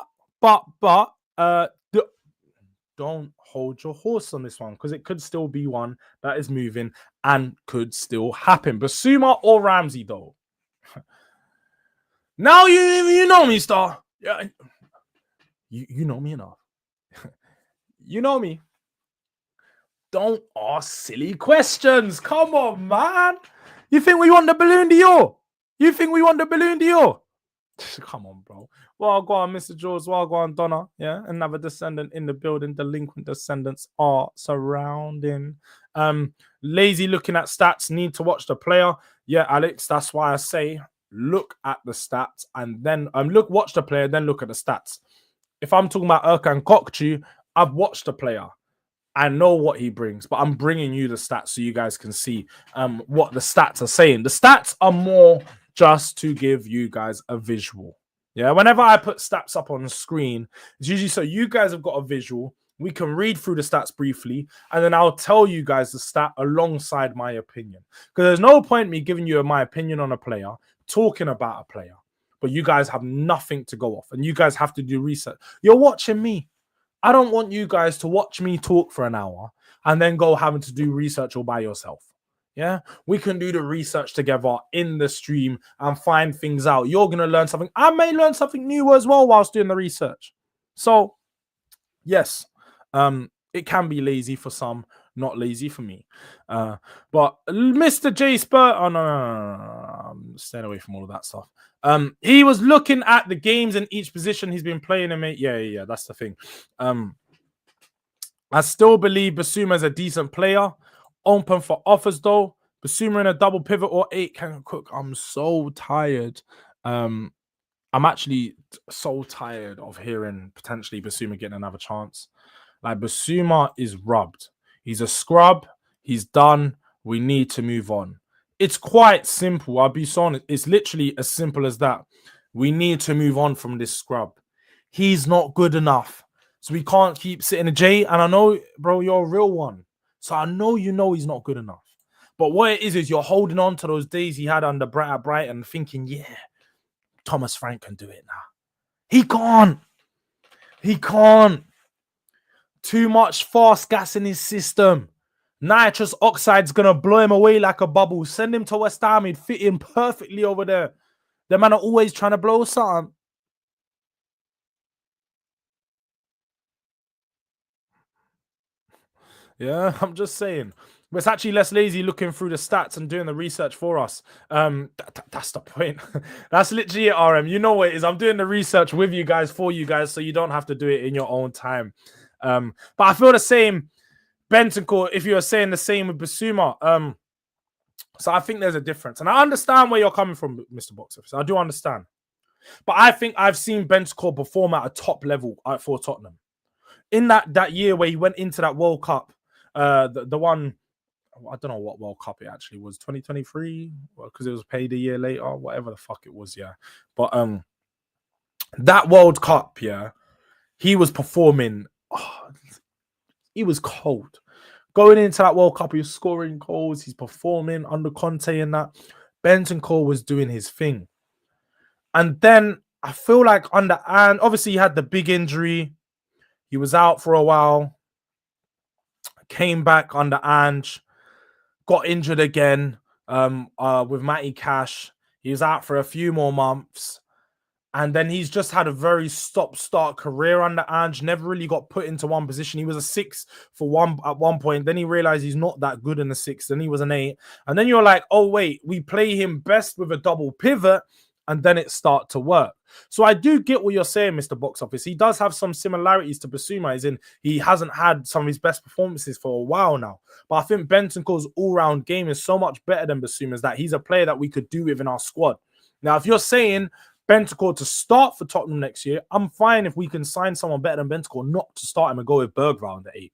don't hold your horse on this one, because it could still be one that is moving and could still happen. Basuma or Ramsey, though. Now you know me, Star. Yeah, you know me enough. You know me. Don't ask silly questions. Come on, man. You think we want the Balloon d'Or? Come on, bro. Well, go on, Mr. Jords. Well, go on, Donna. Yeah, another descendant in the building. Delinquent descendants are surrounding. Lazy looking at stats. Need to watch the player. Yeah, Alex. That's why I say look at the stats and then watch the player, then look at the stats. If I'm talking about Orkun Kokcu, I've watched the player. I know what he brings, but I'm bringing you the stats so you guys can see what the stats are saying. The stats are more just to give you guys a visual. Yeah, whenever I put stats up on the screen, it's usually so you guys have got a visual. We can read through the stats briefly, and then I'll tell you guys the stat alongside my opinion. Because there's no point me giving you my opinion on a player, talking about a player, but you guys have nothing to go off, and you guys have to do research. You're watching me. I don't want you guys to watch me talk for an hour and then go having to do research all by yourself. Yeah, we can do the research together in the stream and find things out. You're going to learn something. I may learn something new as well whilst doing the research. So, yes, it can be lazy for some, not lazy for me. But Mr. J Spur, oh no, I'm staying away from all of that stuff. He was looking at the games in each position he's been playing in. Yeah, that's the thing. I still believe Basuma is a decent player. Open for offers though. Basuma in a double pivot or 8 can cook. I'm so tired. I'm actually so tired of hearing potentially Basuma getting another chance. Like, Basuma is rubbed. He's a scrub. He's done. We need to move on. It's quite simple. I'll be so honest. It's literally as simple as that. We need to move on from this scrub. He's not good enough. So we can't keep sitting in J. And I know, bro, you're a real one. So I know you know he's not good enough. But what it is you're holding on to those days he had under Brighton thinking, yeah, Thomas Frank can do it now. He can't. He can't. Too much fast gas in his system. Nitrous oxide's going to blow him away like a bubble. Send him to West Ham. He'd fit in perfectly over there. The man are always trying to blow something. Yeah, I'm just saying. But it's actually less lazy looking through the stats and doing the research for us. That's the point. That's literally it, RM. You know what it is. I'm doing the research with you guys, for you guys, so you don't have to do it in your own time. But I feel the same, Bentancur, if you were saying the same with Basuma. So I think there's a difference. And I understand where you're coming from, Mr. Box Office. I do understand. But I think I've seen Bentancur perform at a top level for Tottenham. In that year where he went into that World Cup, the one, I don't know what World Cup it actually was, 2023, because it was paid a year later, whatever the fuck it was, yeah. But that World Cup, yeah, he was performing. Oh, he was cold. Going into that World Cup, he was scoring goals. He's performing under Conte and that. Bentancur was doing his thing. And then I feel like under Ange, obviously he had the big injury. He was out for a while. Came back under Ange. Got injured again with Matty Cash. He was out for a few more months. And then he's just had a very stop-start career under Ange. Never really got put into one position. He was a 6 at one point. Then he realized he's not that good in the 6. Then he was an 8. And then you're like, oh, wait, we play him best with a double pivot. And then it start to work. So I do get what you're saying, Mr. Box Office. He does have some similarities to Bissouma, as in he hasn't had some of his best performances for a while now. But I think Bentancur's all-round game is so much better than Bissouma's that he's a player that we could do with in our squad. Now, if you're saying Bentancur to start for Tottenham next year, I'm fine if we can sign someone better than Bentancur not to start him and go with Bergvall in the 8,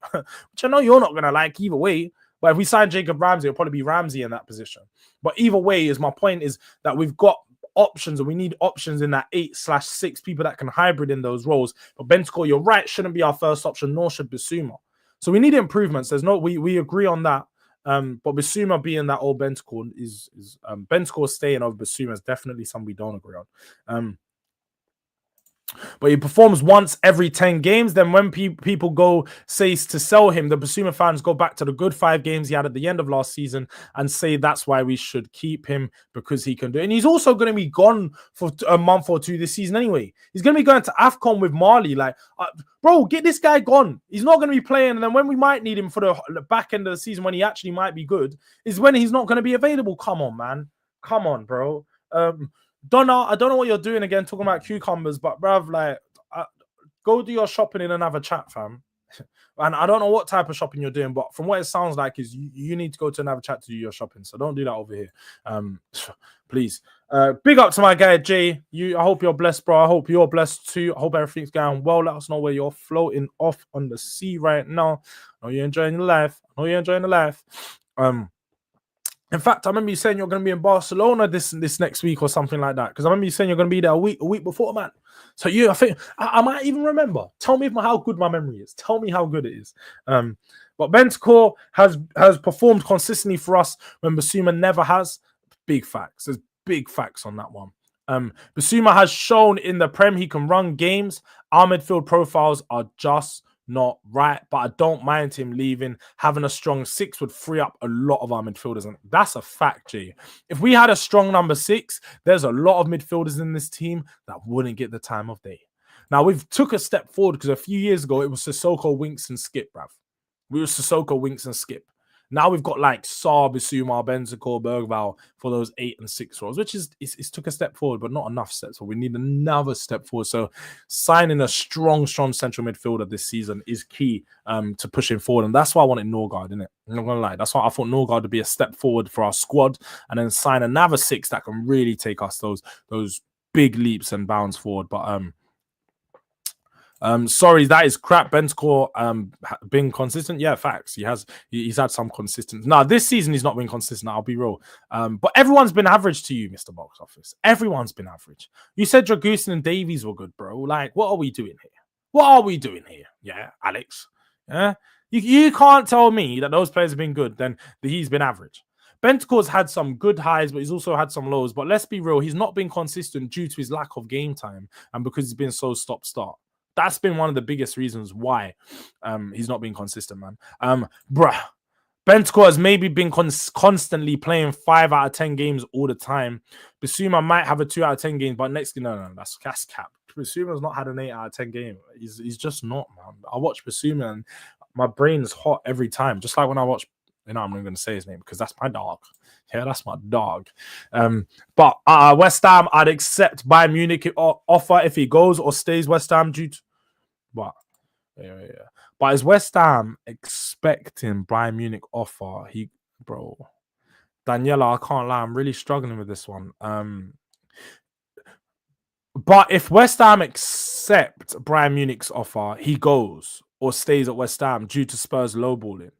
which I know you're not going to like either way. But if we sign Jacob Ramsey, it'll probably be Ramsey in that position. But either way, my point is that we've got options, and we need options in that 8/6, people that can hybrid in those roles. But Bentancur, you're right, shouldn't be our first option, nor should Bissouma. So we need improvements. We agree on that. But Bissouma being that old Bentancur is Bentancur staying over Bissouma is definitely something we don't agree on. But he performs once every 10 games. Then when people go say to sell him, the Bissouma fans go back to the good 5 games he had at the end of last season and say that's why we should keep him, because he can do it. And he's also going to be gone for a month or 2 this season anyway. He's going to be going to AFCON with Mali. Like, bro, get this guy gone. He's not going to be playing. And then when we might need him for the back end of the season, when he actually might be good, is when he's not going to be available. Come on, man. Come on, bro. I don't know what you're doing again, talking about cucumbers, but bruv, like, go do your shopping in another chat, fam. And I don't know what type of shopping you're doing, but from what it sounds like is you need to go to another chat to do your shopping. So don't do that over here, please. Big up to my guy Jay. I hope you're blessed, bro. I hope you're blessed too. I hope everything's going well. Let us know where you're floating off on the sea right now. I know you're enjoying the life. In fact, I remember you saying you're going to be in Barcelona this next week or something like that. Because I remember you saying you're going to be there a week before, man. So I think I might even remember. Tell me how good my memory is. Tell me how good it is. But Bentancur has performed consistently for us when Bissouma never has. Big facts. There's big facts on that one. Bissouma has shown in the Prem he can run games. Our midfield profiles are just not right, but I don't mind him leaving. Having a strong 6 would free up a lot of our midfielders, and that's a fact, G. If we had a strong number 6, there's a lot of midfielders in this team that wouldn't get the time of day. Now, we've took a step forward because a few years ago, it was Sissoko, Winks, and Skip, bruv. We were Sissoko, Winks, and Skip. Now we've got like Saar, Bissouma, Bentancur, Bergvall for those 8 and 6 roles, which is took a step forward, but not enough steps. So we need another step forward. So signing a strong central midfielder this season is key to pushing forward. And that's why I wanted Norgard, innit? I'm not gonna lie. That's why I thought Norgard would be a step forward for our squad, and then sign another 6 that can really take us those big leaps and bounds forward. But sorry, that is crap. Bentancur being consistent. Yeah, facts. He's had some consistency. Now, this season he's not been consistent, I'll be real. But everyone's been average to you, Mr. Box Office. Everyone's been average. You said Dragusin and Davies were good, bro. Like, what are we doing here? Yeah, Alex. Yeah. You can't tell me that those players have been good, then he's been average. Bentancur's had some good highs, but he's also had some lows. But let's be real, he's not been consistent due to his lack of game time and because he's been so stop-start. That's been one of the biggest reasons why he's not been consistent, man. Bentancur has maybe been constantly playing 5 out of 10 games all the time. Bissouma might have a 2 out of 10 games, but no, that's cap. Bissouma's not had an 8 out of 10 game. He's just not, man. I watch Bissouma and my brain's hot every time. Just like when I watch, I'm not going to say his name because that's my dog. Yeah, that's my dog. But West Ham, I'd accept Bayern Munich offer if he goes or stays West Ham due to. But But is West Ham expecting Bayern Munich offer? Daniela, I can't lie, I'm really struggling with this one. But if West Ham accept Bayern Munich's offer, he goes or stays at West Ham due to Spurs lowballing.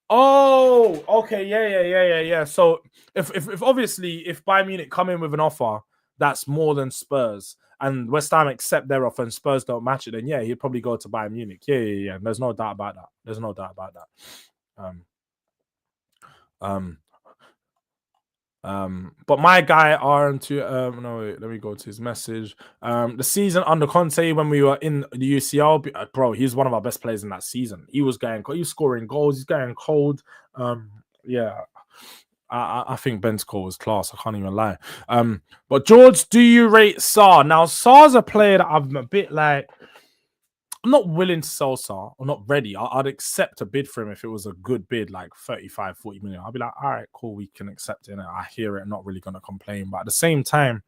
Oh, okay, yeah. So if obviously if Bayern Munich come in with an offer that's more than Spurs and West Ham accept their offer and Spurs don't match it, then yeah, he'd probably go to Bayern Munich. Yeah. There's no doubt about that. There's no doubt about that. But my guy RM2 no wait, let me go to his message. The season under Conte when we were in the UCL, bro, he's one of our best players in that season. He was scoring goals, he's going cold. Yeah. I think Ben's call was class. I can't even lie. But Jords, do you rate Saar? Now, Saar's a player that I'm a bit like, I'm not willing to sell Saar. I'm not ready. I'd accept a bid for him if it was a good bid, like 35, 40 million. I'll be like, all right, cool, we can accept it. And I hear it, I'm not really going to complain. But at the same time,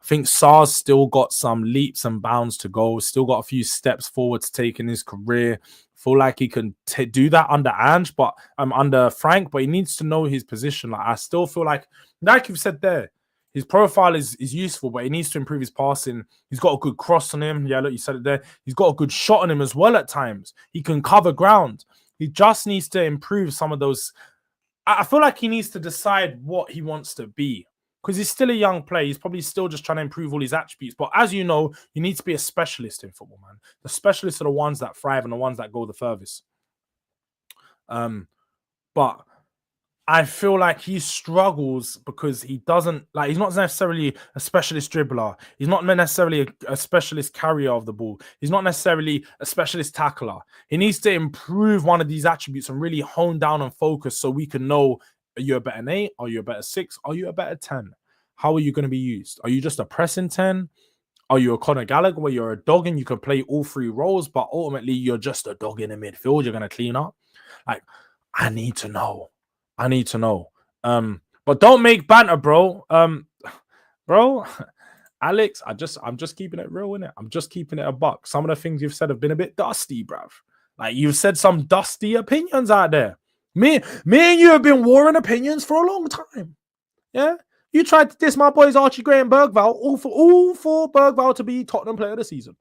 I think Saar's still got some leaps and bounds to go, still got a few steps forward to take in his career. Feel like he can do that under Ange, but under Frank, but he needs to know his position. Like I still feel like you've said there, his profile is useful, but he needs to improve his passing. He's got a good cross on him. Yeah, look, you said it there. He's got a good shot on him as well at times. He can cover ground. He just needs to improve some of those. I feel like he needs to decide what he wants to be because he's still a young player. He's probably still just trying to improve all his attributes. But as you know, you need to be a specialist in football, man. The specialists are the ones that thrive and the ones that go the furthest. But I feel like he struggles because he doesn't like. He's not necessarily a specialist dribbler. He's not necessarily a specialist carrier of the ball. He's not necessarily a specialist tackler. He needs to improve one of these attributes and really hone down and focus so we can know: are you a better 8? Are you a better 6? Are you a better 10? How are you going to be used? Are you just a pressing 10? Are you a Conor Gallagher where you're a dog and you can play all 3 roles, but ultimately you're just a dog in the midfield? You're going to clean up. Like, I need to know. But don't make banter, bro. Bro, Alex, I'm just keeping it real, innit? I'm just keeping it a buck. Some of the things you've said have been a bit dusty, bruv. Like you've said some dusty opinions out there. Me and you have been warring opinions for a long time. Yeah? You tried to diss my boys Archie Gray and Bergvall, all for Bergvall to be Tottenham player of the season.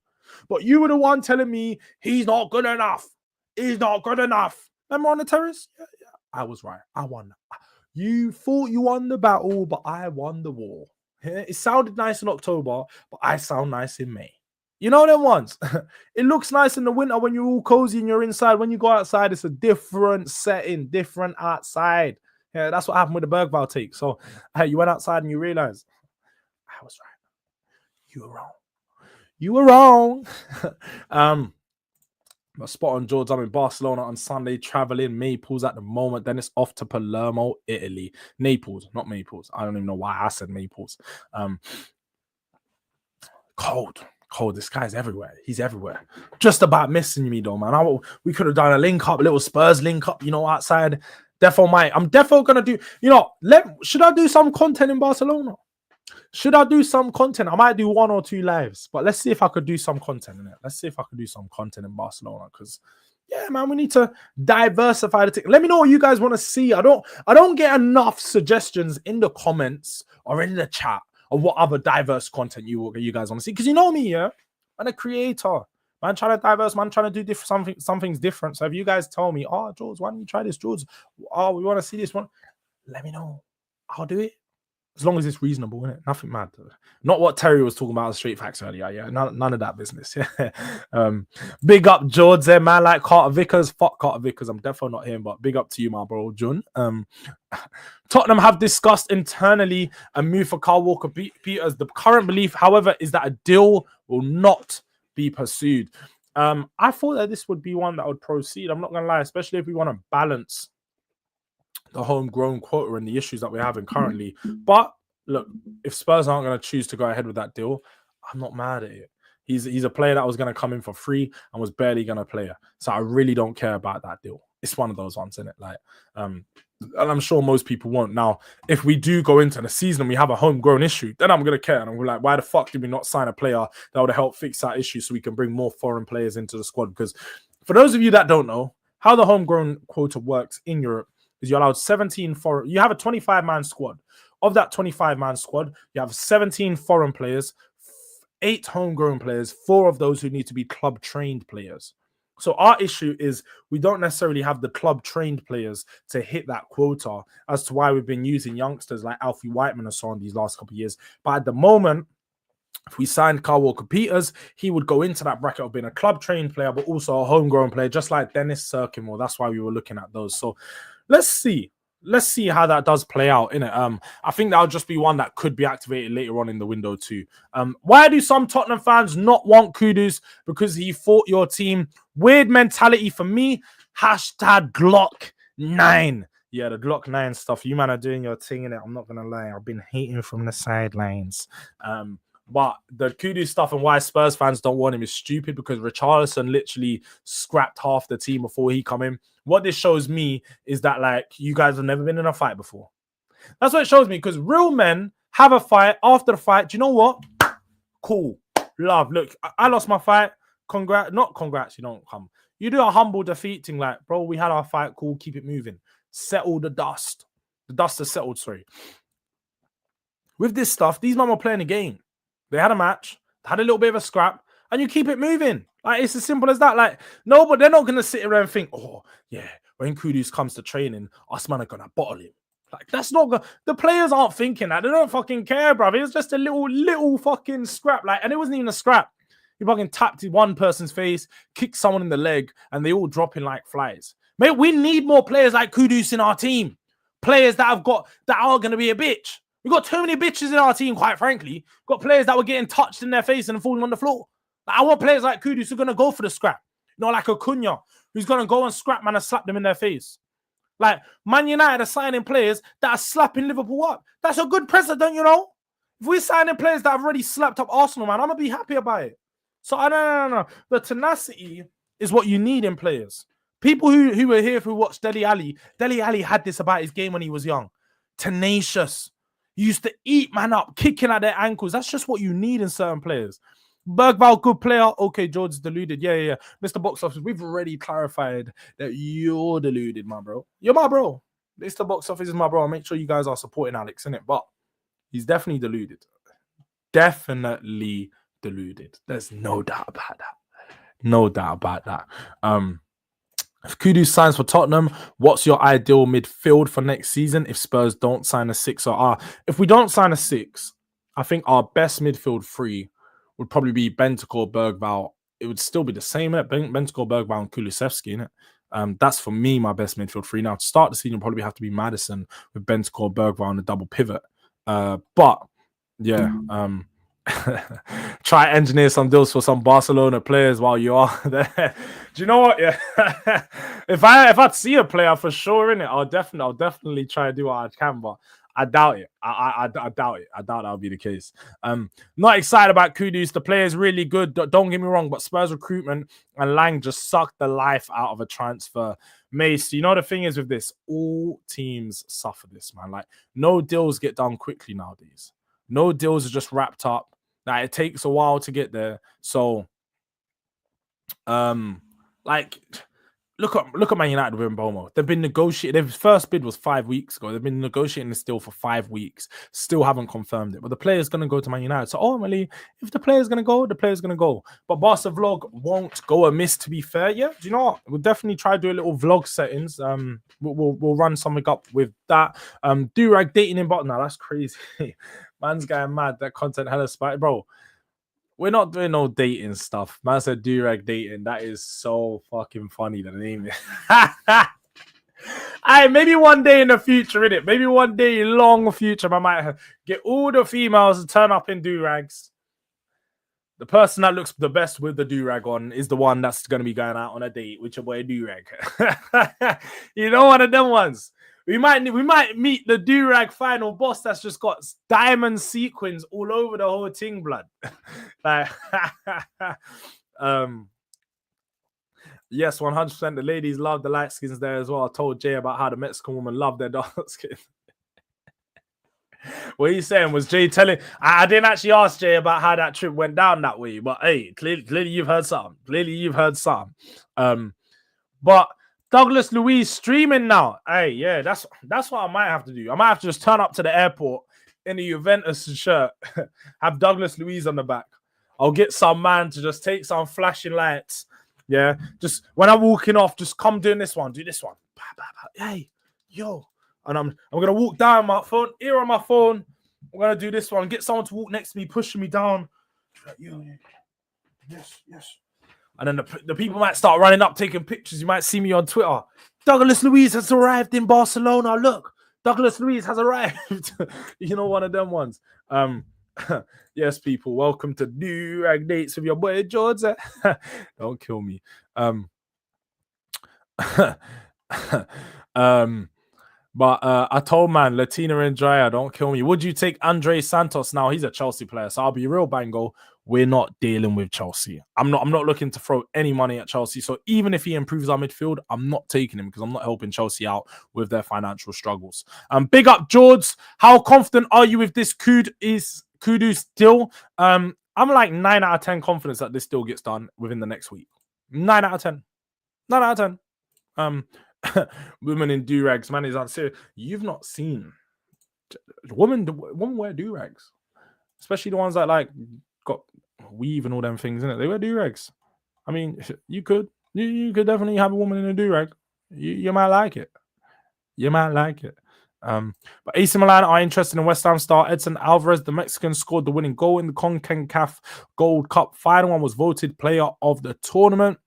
But you were the one telling me he's not good enough. He's not good enough. Remember on the terrace? Yeah. I was right. I won. You thought you won the battle, but I won the war. Yeah? It sounded nice in October, but I sound nice in May. You know them ones? It looks nice in the winter when you're all cozy and you're inside. When you go outside, it's a different setting, different outside. Yeah, that's what happened with the Bergvall take. So you went outside and you realized, I was right. You were wrong. You were wrong. Spot on, Jords. I'm in Barcelona on Sunday, traveling Maples at the moment. Then it's off to Palermo, Italy. Naples, not Maples. I don't even know why I said Maples. Cold. This guy's everywhere. He's everywhere. Just about missing me, though, man. We could have done a link up, a little Spurs link up, outside. I'm defo gonna do. Should I do some content in Barcelona? Should I do some content? I might do 1 or 2 lives, but let's see if I could do some content in it. Let's see if I could do some content in Barcelona because, yeah, man, we need to diversify the thing. Let me know what you guys want to see. I don't get enough suggestions in the comments or in the chat of what other diverse content you guys want to see because you know me, yeah, I'm a creator. Man, trying to diverse, man, trying to do something's different. So if you guys tell me, oh, Jords, why don't you try this, Jords? Oh, we want to see this one. Let me know. I'll do it. As long as it's reasonable, innit? Nothing mad. Not what Terry was talking about on Street Facts earlier. Yeah, none of that business. Yeah. Big up Jords there, man. Like Carter Vickers. Fuck Carter Vickers. I'm definitely not him, but big up to you, my bro, John. Tottenham have discussed internally a move for Kyle Walker-Peters. The current belief, however, is that a deal will not be pursued. I thought that this would be one that would proceed. I'm not gonna lie, especially if we want to balance the homegrown quota and the issues that we're having currently. But look, if Spurs aren't going to choose to go ahead with that deal, I'm not mad at it. He's a player that was going to come in for free and was barely going to play her. So I really don't care about that deal. It's one of those ones, isn't it? Like, and I'm sure most people won't. Now, if we do go into the season and we have a homegrown issue, then I'm going to care. And I'm like, why the fuck did we not sign a player that would help fix that issue so we can bring more foreign players into the squad? Because for those of you that don't know how the homegrown quota works in Europe, is you're allowed 17 foreign. You have a 25-man squad. Of that 25-man squad, you have 17 foreign players. 8 homegrown players, 4 of those who need to be club trained players. So our issue is we don't necessarily have the club trained players to hit that quota, as to why we've been using youngsters like Alfie Whiteman and so on these last couple of years. But at the moment, if we signed Kyle Walker-Peters, he would go into that bracket of being a club trained player, but also a homegrown player, just like Dennis Cirkimore. That's why we were looking at those. So let's see. Let's see how that does play out, innit? I think that'll just be one that could be activated later on in the window too. Why do some Tottenham fans not want Kudus? Because he fought your team. Weird mentality for me. Hashtag Glock 9. Yeah, the Glock 9 stuff. You man are doing your thing in it. I'm not gonna lie. I've been hating from the sidelines. But the Kudus stuff and why Spurs fans don't want him is stupid, because Richarlison literally scrapped half the team before he come in. What this shows me is that, like, you guys have never been in a fight before. That's what it shows me, because real men have a fight. After the fight, do you know what? Cool. Love. Look, I lost my fight. Congrats. Not congrats. You don't come. You do a humble defeat thing, like, bro, we had our fight. Cool. Keep it moving. Settle the dust. The dust is settled, sorry. With this stuff, these men were playing a game. They had a match, had a little bit of a scrap, and you keep it moving. Like, it's as simple as that. Like, no, but they're not going to sit around and think, oh, yeah, when Kudus comes to training, us man are going to bottle him. Like, that's not good. The players aren't thinking that. They don't fucking care, bruv. It was just a little fucking scrap. Like, and it wasn't even a scrap. He fucking tapped one person's face, kicked someone in the leg, and they all dropping like flies. Mate, we need more players like Kudus in our team. Players that are going to be a bitch. We've got too many bitches in our team, quite frankly. We've got players that were getting touched in their face and falling on the floor. Like, I want players like Kudus who are going to go for the scrap. Not like Acuna, who's going to go and scrap man and slap them in their face. Like, Man United are signing players that are slapping Liverpool up. That's a good precedent, you know? If we're signing players that have already slapped up Arsenal, man, I'm going to be happy about it. So, no. The tenacity is what you need in players. People who were here who watched Dele Alli had this about his game when he was young. Tenacious. He used to eat man up, kicking at their ankles. That's just what you need in certain players. Bergvall, good player. Okay, Jords deluded. Yeah. Mr. Box Office, we've already clarified that you're deluded, my bro. You're my bro. Mr. Box Office is my bro. I'll make sure you guys are supporting Alex, innit? But he's definitely deluded. Definitely deluded. There's no doubt about that. No doubt about that. If Kudus signs for Tottenham, what's your ideal midfield for next season if Spurs don't sign a 6 or R? If we don't sign a 6, I think our best midfield 3 would probably be Bentancur, Bergvall. It would still be the same, innit? Bentancur, Bergvall, and Kulusevski, innit? That's for me my best midfield 3. Now, to start the season, probably have to be Maddison with Bentancur, Bergvall, and a double pivot. But yeah, try engineer some deals for some Barcelona players while you are there. Do you know what? Yeah, if I'd see a player for sure in it, I'll definitely try to do what I can, but I doubt it. I doubt it. I doubt that'll be the case. Not excited about Kudus. The player is really good. Don't get me wrong, but Spurs recruitment and Lang just sucked the life out of a transfer. Mace, you know the thing is with this, all teams suffer this, man. Like, no deals get done quickly nowadays. No deals are just wrapped up. Like, it takes a while to get there. So, like, look at Man United with Mbomo. They've been negotiating. Their first bid was 5 weeks ago. They've been negotiating this deal for 5 weeks. Still haven't confirmed it. But the player's going to go to Man United. So ultimately, if the player's going to go, the player's going to go. But Barca Vlog won't go amiss, to be fair. Yeah, do you know what? We'll definitely try to do a little vlog settings. We'll run something up with that. Durag dating in bottom. Now, that's crazy. Man's going mad. That content hella spite. Bro, we're not doing no dating stuff. Man said Durag dating. That is so fucking funny. The name is. Maybe one day in the future, innit? Maybe one day in long future, I might get all the females to turn up in Durags. The person that looks the best with the Durag on is the one that's going to be going out on a date with your boy Durag. You know, one of them ones. We might meet the Durag final boss that's just got diamond sequins all over the whole thing, blood. Like, yes, 100%. The ladies love the light skins there as well. I told Jay about how the Mexican woman loved their dark skin. What are you saying? Was Jay telling? I didn't actually ask Jay about how that trip went down that way, but hey, clearly you've heard something. But Douglas Luiz streaming now. Hey, yeah, that's what I might have to do. I might have to just turn up to the airport in the Juventus shirt, have Douglas Luiz on the back. I'll get some man to just take some flashing lights. Yeah, just when I'm walking off, just come doing this one, do this one. Hey, yo, and I'm gonna walk down my phone, ear on my phone. I'm gonna do this one. Get someone to walk next to me, pushing me down. Like, yo, yes, yes. And then the people might start running up, taking pictures. You might see me on Twitter. Douglas Luiz has arrived in Barcelona. Look, Douglas Luiz has arrived. You know, one of them ones. Yes, people, welcome to Durag Dates with your boy Jords. Don't kill me. But I told man, Latina and Jaya, don't kill me. Would you take Andre Santos now? He's a Chelsea player, so I'll be real, Bango. We're not dealing with Chelsea. I'm not looking to throw any money at Chelsea. So even if he improves our midfield, I'm not taking him because I'm not helping Chelsea out with their financial struggles. Big up, Jords. How confident are you with this Kudus deal? I'm like 9 out of 10 confidence that this deal gets done within the next week. 9 out of 10. 9 out of 10. Women in do-rags, man, is unserious. You've not seen women wear do-rags, especially the ones that like got weave and all them things in it. They wear do-rags. I mean, you could definitely have a woman in a do-rag. You might like it. You might like it. But AC Milan are interested in West Ham star Edson Alvarez. The Mexican scored the winning goal in the CONCACAF Gold Cup final and was voted player of the tournament.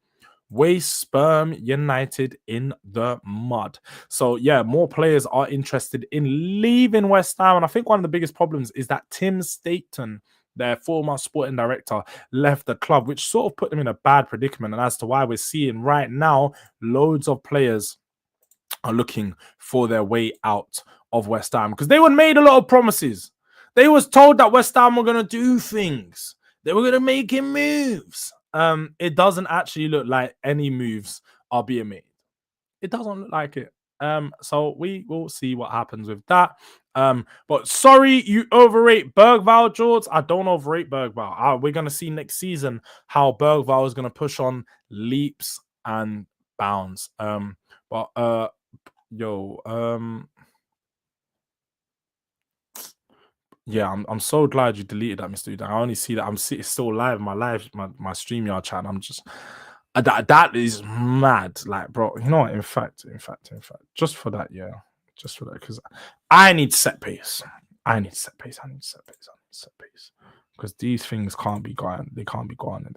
Waste Sperm United in the mud. So yeah, more players are interested in leaving West Ham, and I think one of the biggest problems is that Tim Staten, their former sporting director, left the club, which sort of put them in a bad predicament. And as to why we're seeing right now loads of players are looking for their way out of West Ham because they were made a lot of promises. They was told that West Ham were going to do things. They were going to make him moves. It doesn't actually look like any moves are being made. It doesn't look like it. So we will see what happens with that. But sorry, you overrate Bergvall, Jords. I don't overrate Bergvall. We're gonna see next season how Bergvall is gonna push on leaps and bounds. Yeah, I'm so glad you deleted that, Mr. Udang. I only see that it's still live, my StreamYard chat. I'm just that is mad. Like, bro, you know what? In fact, just for that, yeah. Just for that, because I need set pace. Because these things can't be going. They can't be going.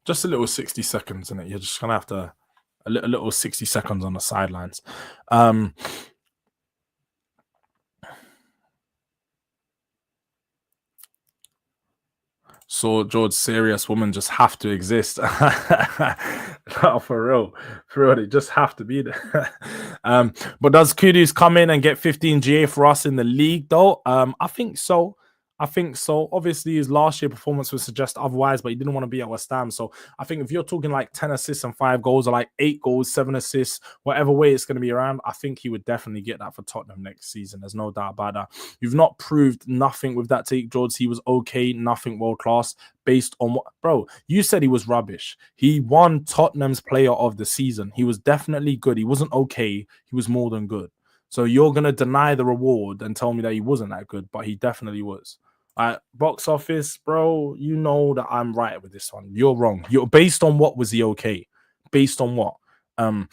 Just a little 60 seconds in it. You're just gonna have to a little 60 seconds on the sidelines. So George, serious women just have to exist. No, for real, they just have to be there. But does Kudus come in and get 15 GA for us in the league though? I think so. Obviously, his last year performance would suggest otherwise, but he didn't want to be at West Ham. So I think if you're talking like 10 assists and 5 goals, or like 8 goals, 7 assists, whatever way it's going to be around, I think he would definitely get that for Tottenham next season. There's no doubt about that. You've not proved nothing with that take, George. He was okay, nothing world class. Based on what, bro, you said he was rubbish. He won Tottenham's player of the season. He was definitely good. He wasn't okay. He was more than good. So you're going to deny the reward and tell me that he wasn't that good, but he definitely was. Box office, bro, you know that I'm right with this one. You're wrong. You're based on what was he okay? Based on what? But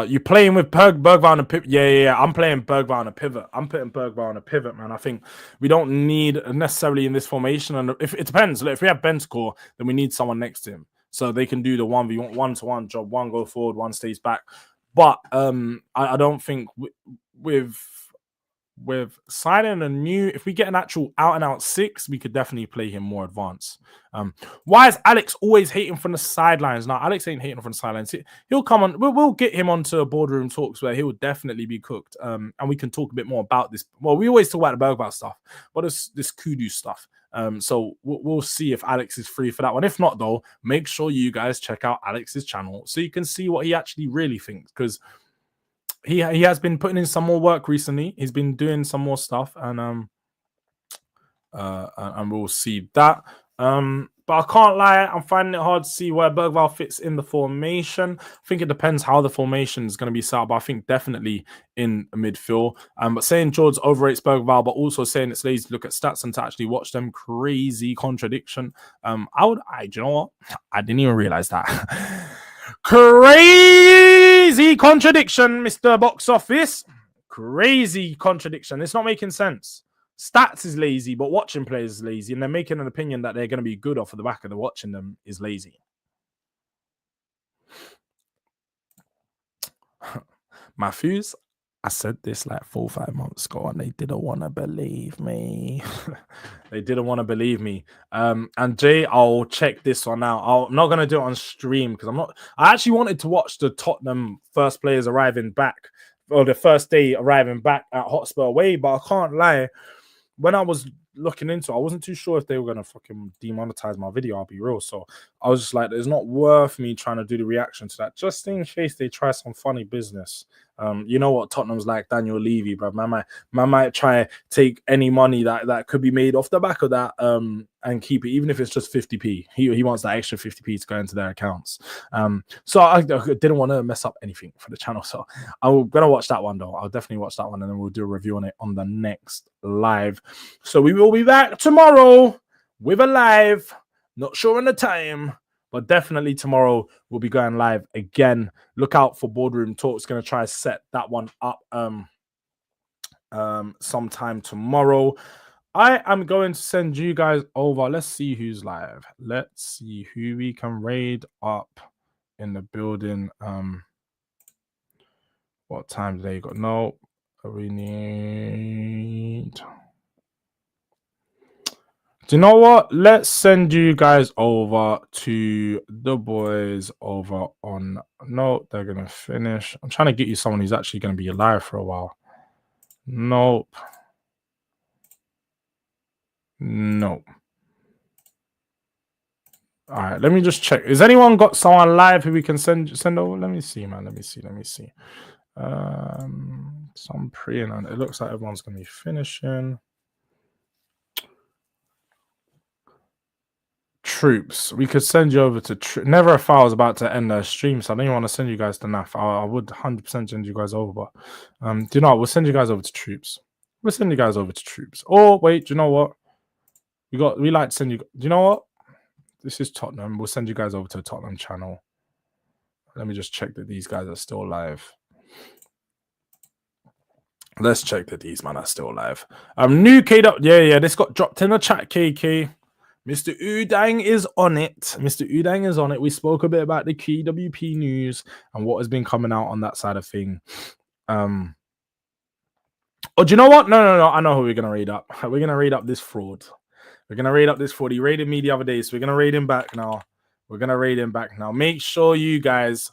you're playing with Bergvall on a pivot. Yeah. I'm playing Bergvall on a pivot. I'm putting Bergvall on a pivot, man. I think we don't need necessarily in this formation. And if it depends, if we have Bentancur, then we need someone next to him. So they can do the 1v1, 1-to-1 job. One go forward, one stays back. But I don't think with signing a new, if we get an actual out-and-out 6, we could definitely play him more advanced. Why is Alex always hating from the sidelines? Now, Alex ain't hating from the sidelines. He'll come on. We'll get him onto boardroom talks where he will definitely be cooked. And we can talk a bit more about this. Well, we always talk about the Bergvall stuff, but this Kudus stuff. So we'll see if Alex is free for that one. If not, though, make sure you guys check out Alex's channel so you can see what he actually really thinks, because he has been putting in some more work recently. He's been doing some more stuff, and we'll see that. But I can't lie, I'm finding it hard to see where Bergvall fits in the formation. I think it depends how the formation is going to be set up, but I think definitely in midfield. But saying Jords overrates Bergvall, but also saying it's lazy to look at stats and to actually watch them, crazy contradiction. Do you know what? I didn't even realize that. Crazy contradiction, Mr. Box Office. Crazy contradiction. It's not making sense. Stats is lazy, but watching players is lazy, and they're making an opinion that they're going to be good off of the back of the watching them is lazy. Matthews, I said this like 4 or 5 months ago, and they didn't want to believe me. They didn't want to believe me. And Jay, I'll check this one out. I'm not going to do it on stream because I actually wanted to watch the Tottenham first players arriving back, or the first day arriving back at HOTSPUR away, but I can't lie. When I was looking into it, I wasn't too sure if they were going to fucking demonetize my video, I'll be real. So I was just like, it's not worth me trying to do the reaction to that, just in case they try some funny business. You know what Tottenham's like, Daniel Levy, bro. Man might try take any money that could be made off the back of that and keep it, even if it's just 50p. He wants that extra 50p to go into their accounts. So I didn't want to mess up anything for the channel. So I'm going to watch that one, though. I'll definitely watch that one, and then we'll do a review on it on the next live. So we will be back tomorrow with a live. Not sure on the time, but definitely tomorrow we'll be going live again. Look out for Boardroom Talks. Going to try to set that one up sometime tomorrow. I am going to send you guys over. Let's see who's live. Let's see who we can raid up in the building. What time do they got? No, we need... Do you know what? Let's send you guys over to the boys over on... No, they're going to finish. I'm trying to get you someone who's actually going to be alive for a while. Nope. Nope. All right, let me just check. Has anyone got someone live who we can send over? Let me see, man. Let me see. Some preying on it. Looks like everyone's going to be finishing. Troops. We could send you over to Never If I was about to end the stream, so I don't even want to send you guys to NAF. I would 100% send you guys over, but do you know what? We'll send you guys over to Troops. We'll send you guys over to Troops. Oh, wait, do you know what? We like to send you... Do you know what? This is Tottenham. We'll send you guys over to the Tottenham channel. Let me just check that these guys are still live. Let's check that these man are still live. New KW. Yeah, this got dropped in the chat, KK. Mr. Udang is on it. Mr. Udang is on it. We spoke a bit about the KWP news and what has been coming out on that side of thing. Oh, do you know what? No. I know who we're going to raid up. We're going to raid up this fraud. We're going to raid up this fraud. He raided me the other day, so we're going to raid him back now. Make sure you guys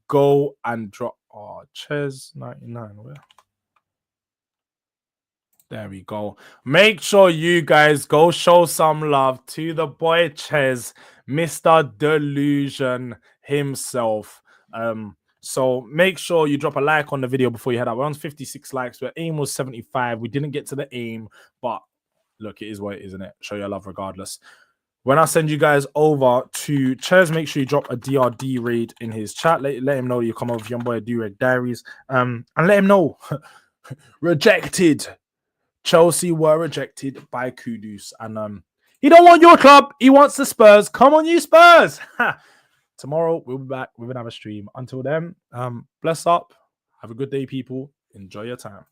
go and drop... Oh, Ches 99. Where? There we go. Make sure you guys go show some love to the boy Ches, Mr. Delusion himself. So make sure you drop a like on the video before you head out. We're on 56 likes. Our aim was 75. We didn't get to the aim, but look, it is what it is, isn't it? Show your love regardless. When I send you guys over to Ches, make sure you drop a DRD raid in his chat. Let him know you come over young boy Durag Diaries. And let him know. Rejected. Chelsea were rejected by Kudus. And he don't want your club. He wants the Spurs. Come on, you Spurs. Tomorrow, we'll be back with another stream. Until then, bless up. Have a good day, people. Enjoy your time.